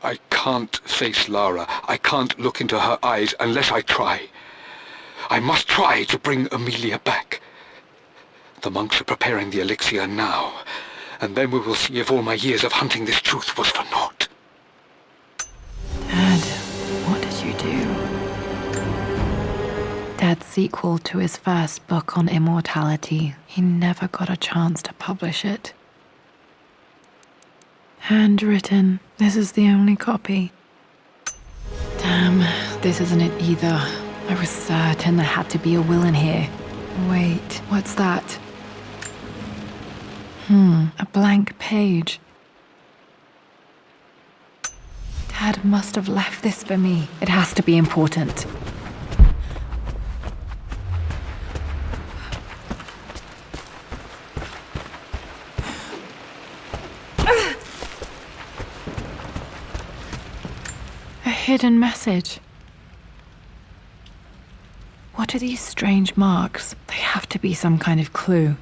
I can't face Lara. I can't look into her eyes unless I try. I must try to bring Amelia back. The monks are preparing the elixir now, and then we will see if all my years of hunting this truth was for naught. Dad, what did you do? Dad's sequel to his first book on immortality. He never got a chance to publish it. Handwritten. This is the only copy. Damn, this isn't it either. I was certain there had to be a will in here. Wait, what's that? A blank page. Dad must have left this for me. It has to be important. A hidden message. What are these strange marks? They have to be some kind of clue.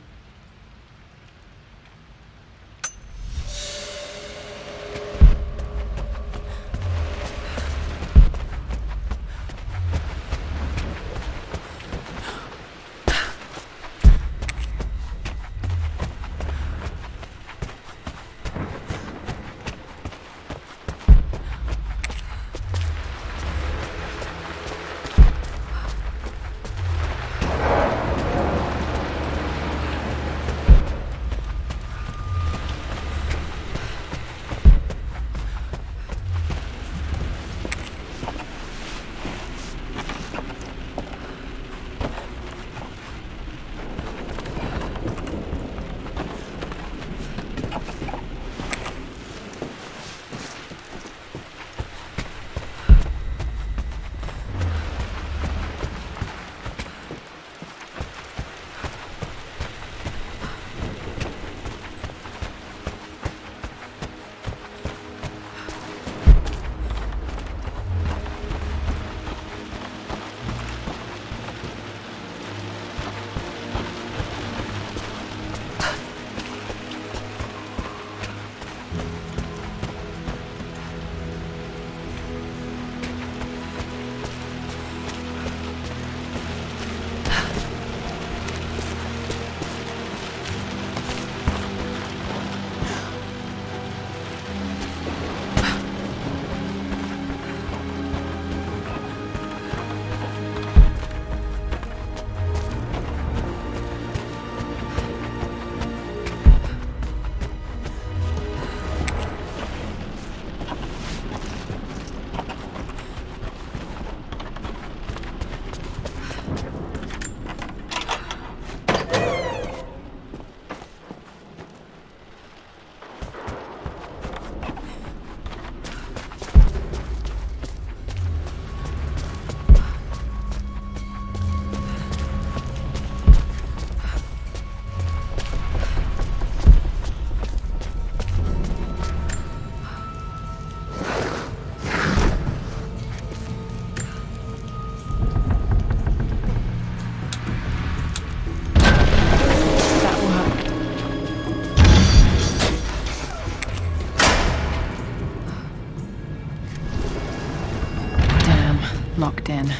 locked in.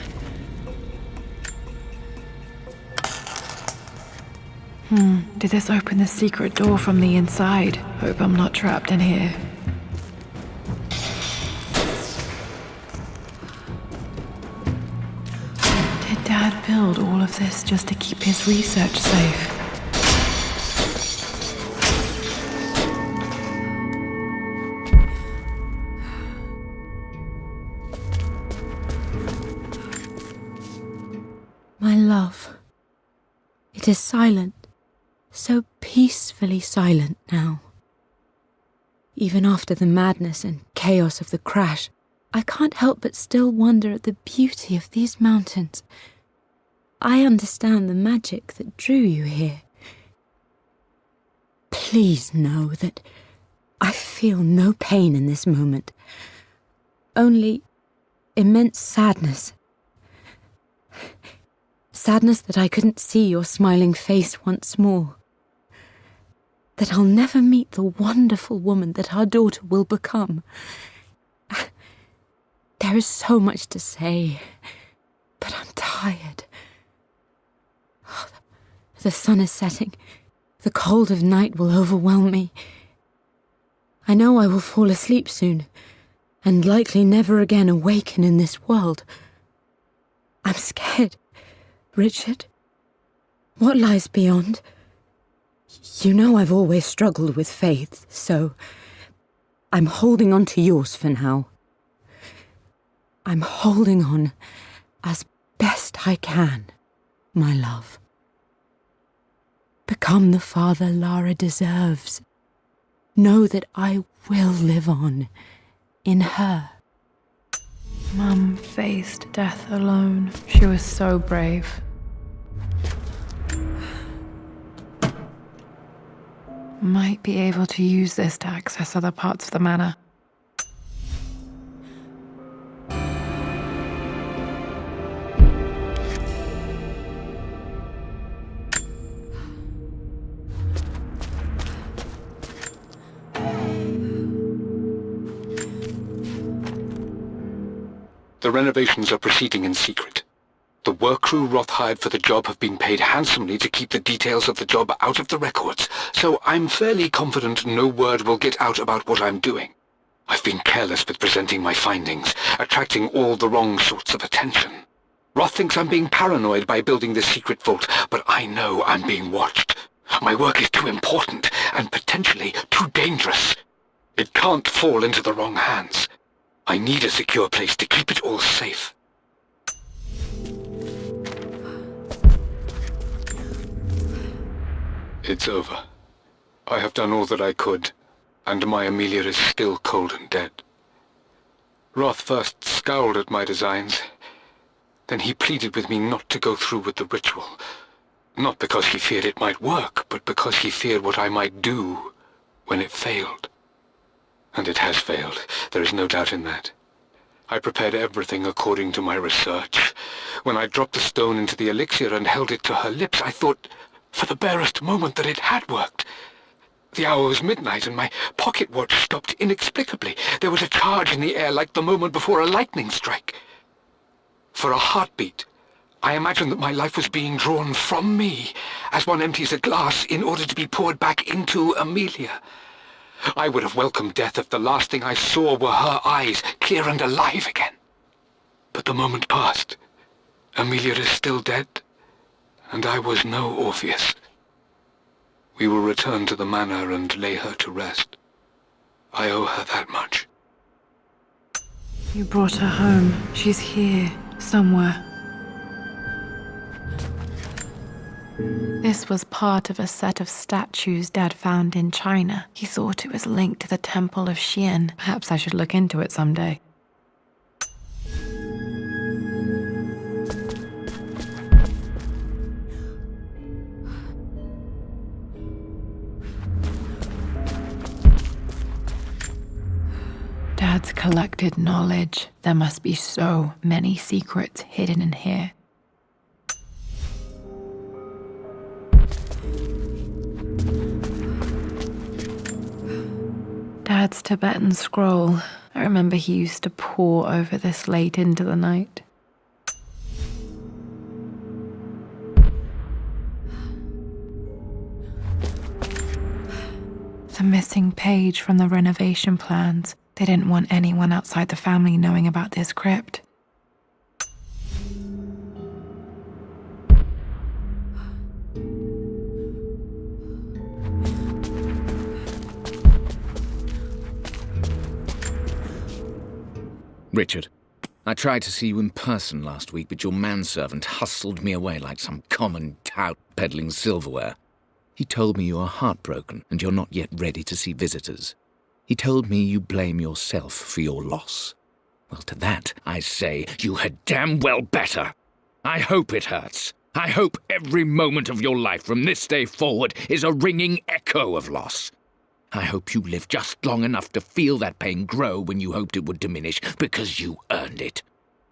Did this open the secret door from the inside? Hope I'm not trapped in here. Did Dad build all of this just to keep his research safe? My love, it is silent, so peacefully silent now. Even after the madness and chaos of the crash, I can't help but still wonder at the beauty of these mountains. I understand the magic that drew you here. Please know that I feel no pain in this moment, only immense sadness. Sadness that I couldn't see your smiling face once more. That I'll never meet the wonderful woman that our daughter will become. There is so much to say, but I'm tired. The sun is setting. The cold of night will overwhelm me. I know I will fall asleep soon, and likely never again awaken in this world. I'm scared. Richard, what lies beyond? You know I've always struggled with faith, so I'm holding on to yours for now. I'm holding on as best I can, my love. Become the father Lara deserves. Know that I will live on in her. Mum faced death alone. She was so brave. Might be able to use this to access other parts of the manor. The renovations are proceeding in secret. The work crew Roth hired for the job have been paid handsomely to keep the details of the job out of the records, so I'm fairly confident no word will get out about what I'm doing. I've been careless with presenting my findings, attracting all the wrong sorts of attention. Roth thinks I'm being paranoid by building this secret vault, but I know I'm being watched. My work is too important and potentially too dangerous. It can't fall into the wrong hands. I need a secure place to keep it all safe. It's over. I have done all that I could, and my Amelia is still cold and dead. Roth first scowled at my designs. Then he pleaded with me not to go through with the ritual. Not because he feared it might work, but because he feared what I might do when it failed. And it has failed, there is no doubt in that. I prepared everything according to my research. When I dropped the stone into the elixir and held it to her lips, I thought for the barest moment that it had worked. The hour was midnight and my pocket watch stopped inexplicably. There was a charge in the air like the moment before a lightning strike. For a heartbeat, I imagined that my life was being drawn from me as one empties a glass in order to be poured back into Amelia. I would have welcomed death if the last thing I saw were her eyes, clear and alive again. But the moment passed. Amelia is still dead, and I was no Orpheus. We will return to the manor and lay her to rest. I owe her that much. You brought her home. She's here, somewhere. This was part of a set of statues Dad found in China. He thought it was linked to the Temple of Xian. Perhaps I should look into it someday. Dad's collected knowledge. There must be so many secrets hidden in here. Dad's Tibetan scroll. I remember he used to pore over this late into the night. a missing page from the renovation plans. They didn't want anyone outside the family knowing about this crypt. Richard, I tried to see you in person last week, but your manservant hustled me away like some common tout peddling silverware. He told me you are heartbroken and you're not yet ready to see visitors. He told me you blame yourself for your loss. Well, to that, I say you had damn well better. I hope it hurts. I hope every moment of your life from this day forward is a ringing echo of loss. I hope you live just long enough to feel that pain grow when you hoped it would diminish, because you earned it.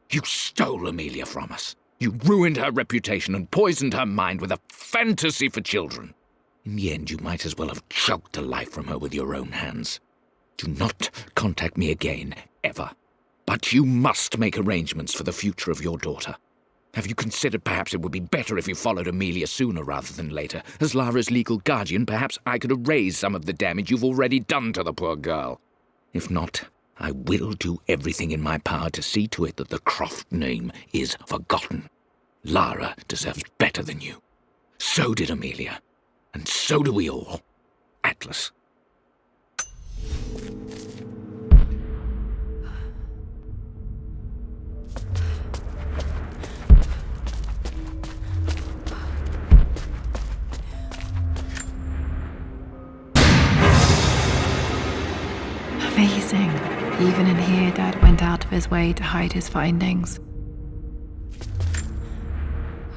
You stole Amelia from us. You ruined her reputation and poisoned her mind with a fantasy for children. In the end, you might as well have choked the life from her with your own hands. Do not contact me again, ever. But you must make arrangements for the future of your daughter. Have you considered perhaps it would be better if you followed Amelia sooner rather than later? As Lara's legal guardian, perhaps I could erase some of the damage you've already done to the poor girl. If not, I will do everything in my power to see to it that the Croft name is forgotten. Lara deserves better than you. So did Amelia. And so do we all. Atlas. Amazing. Even in here, Dad went out of his way to hide his findings.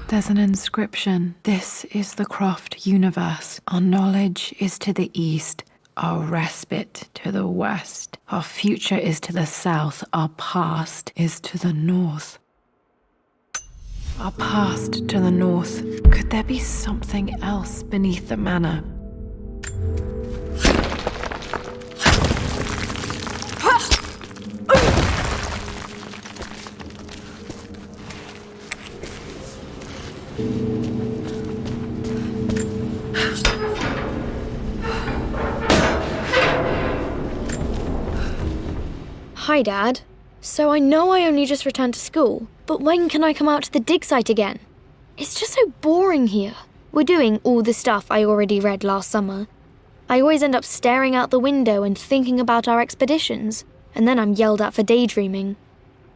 There's an inscription. This is the Croft universe. Our knowledge is to the east, our respite to the west. Our future is to the south, our past is to the north. Our past to the north. Could there be something else beneath the manor? Hi, Dad. So I know I only just returned to school, but when can I come out to the dig site again? It's just so boring here. We're doing all the stuff I already read last summer. I always end up staring out the window and thinking about our expeditions, and then I'm yelled at for daydreaming.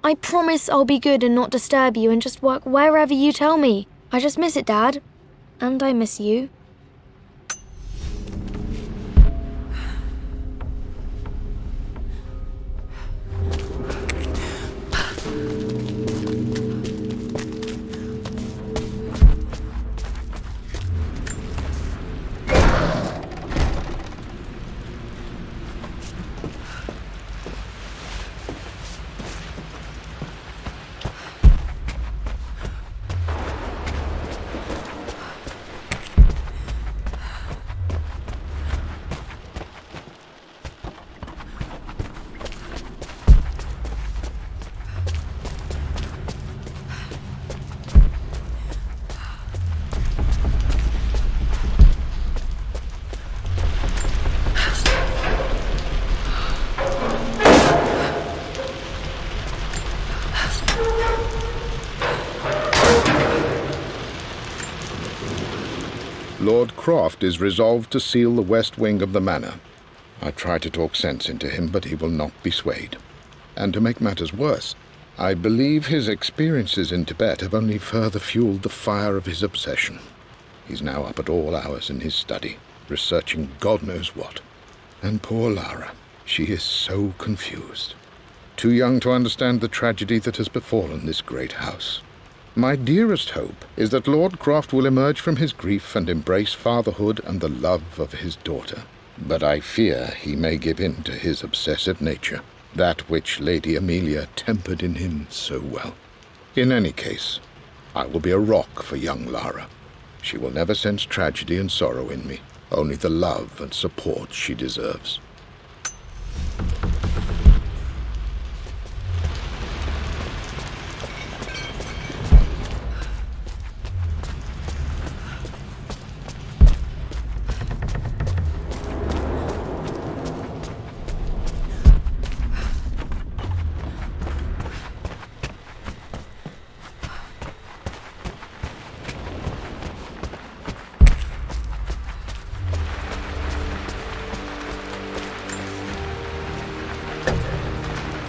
I promise I'll be good and not disturb you and just work wherever you tell me. I just miss it, Dad. And I miss you. Lord Croft is resolved to seal the west wing of the manor. I try to talk sense into him, but he will not be swayed. And to make matters worse, I believe his experiences in Tibet have only further fueled the fire of his obsession. He's now up at all hours in his study, researching God knows what. And poor Lara, she is so confused. Too young to understand the tragedy that has befallen this great house. My dearest hope is that Lord Croft will emerge from his grief and embrace fatherhood and the love of his daughter. But I fear he may give in to his obsessive nature, that which Lady Amelia tempered in him so well. In any case, I will be a rock for young Lara. She will never sense tragedy and sorrow in me, only the love and support she deserves.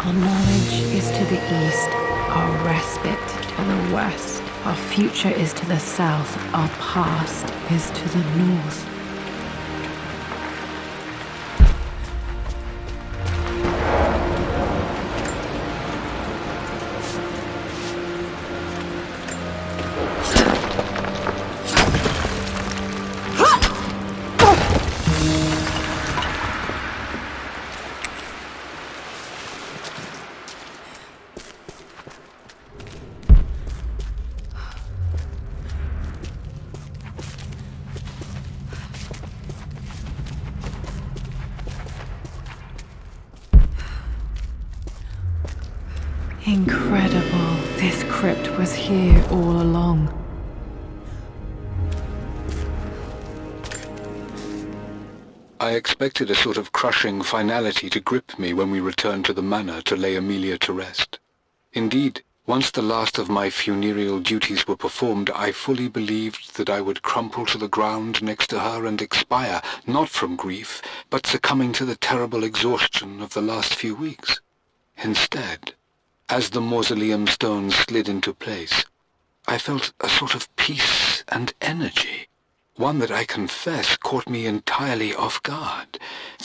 Our knowledge is to the east, our respite to the west. Our future is to the south, our past is to the north. Incredible. This crypt was here all along. I expected a sort of crushing finality to grip me when we returned to the manor to lay Amelia to rest. Indeed, once the last of my funereal duties were performed, I fully believed that I would crumple to the ground next to her and expire, not from grief, but succumbing to the terrible exhaustion of the last few weeks. Instead, as the mausoleum stones slid into place, I felt a sort of peace and energy, one that I confess caught me entirely off guard.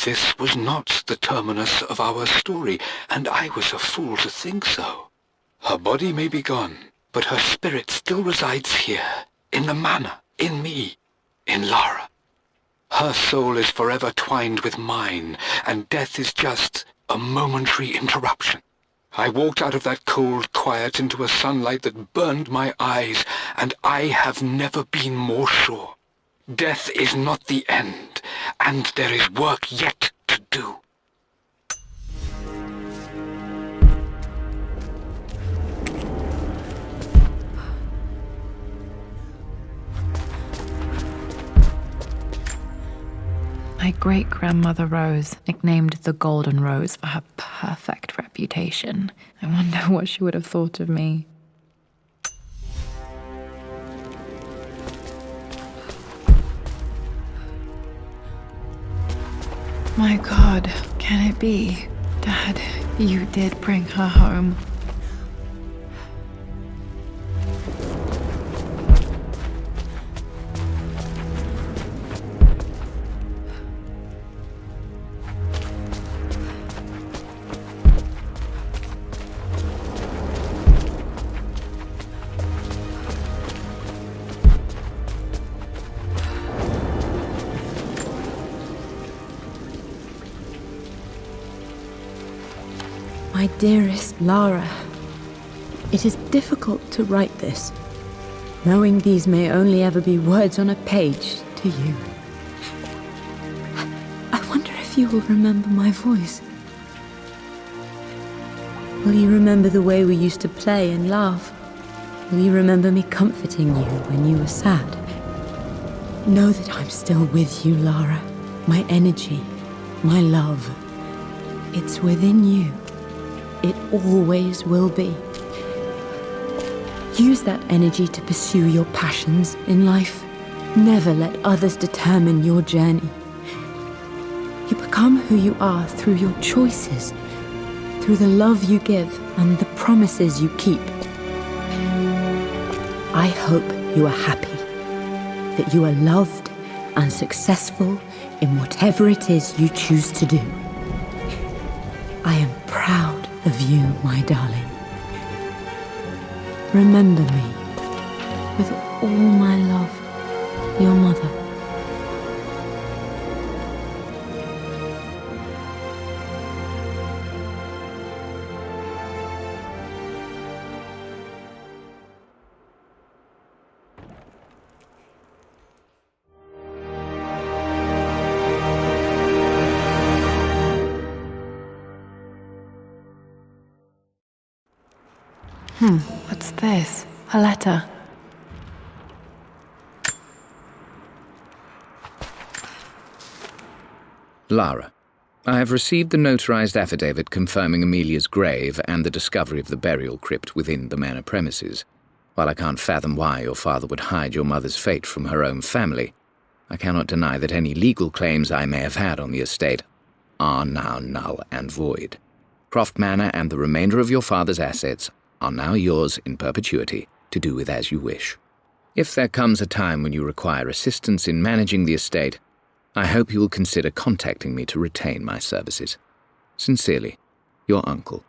This was not the terminus of our story, and I was a fool to think so. Her body may be gone, but her spirit still resides here, in the manor, in me, in Lara. Her soul is forever twined with mine, and death is just a momentary interruption. I walked out of that cold quiet into a sunlight that burned my eyes, and I have never been more sure. Death is not the end, and there is work yet to do. My great-grandmother Rose, nicknamed the Golden Rose for her perfect reputation. I wonder what she would have thought of me. My God, can it be? Dad, you did bring her home. My dearest Lara, it is difficult to write this, knowing these may only ever be words on a page to you. I wonder if you will remember my voice. Will you remember the way we used to play and laugh? Will you remember me comforting you when you were sad? Know that I'm still with you, Lara. My energy, my love, it's within you. It always will be. Use that energy to pursue your passions in life. Never let others determine your journey. You become who you are through your choices, through the love you give and the promises you keep. I hope you are happy, that you are loved and successful in whatever it is you choose to do. I am proud of you, my darling. Remember me, with all my love, your mother. What's this? A letter. Lara, I have received the notarized affidavit confirming Amelia's grave and the discovery of the burial crypt within the manor premises. While I can't fathom why your father would hide your mother's fate from her own family, I cannot deny that any legal claims I may have had on the estate are now null and void. Croft Manor and the remainder of your father's assets are now yours in perpetuity to do with as you wish. If there comes a time when you require assistance in managing the estate, I hope you will consider contacting me to retain my services. Sincerely, your uncle.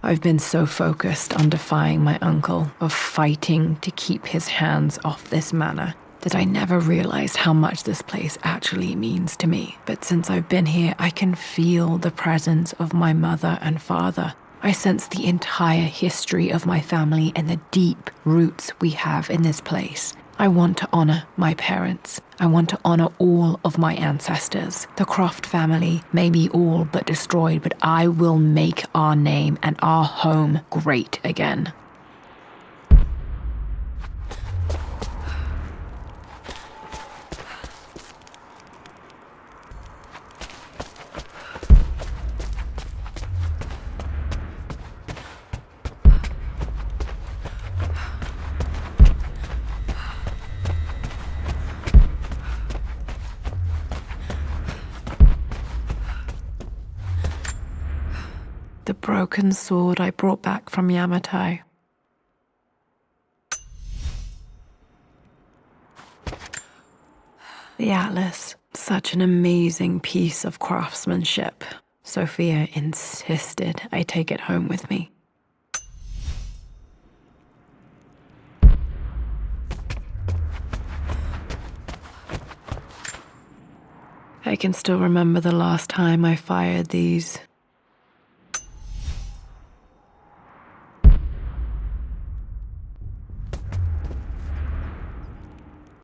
I've been so focused on defying my uncle, of fighting to keep his hands off this manor, that I never realized how much this place actually means to me. But since I've been here, I can feel the presence of my mother and father. I sense the entire history of my family and the deep roots we have in this place. I want to honor my parents. I want to honor all of my ancestors. The Croft family may be all but destroyed, but I will make our name and our home great again. The broken sword I brought back from Yamatai. The atlas, such an amazing piece of craftsmanship. Sophia insisted I take it home with me. I can still remember the last time I fired these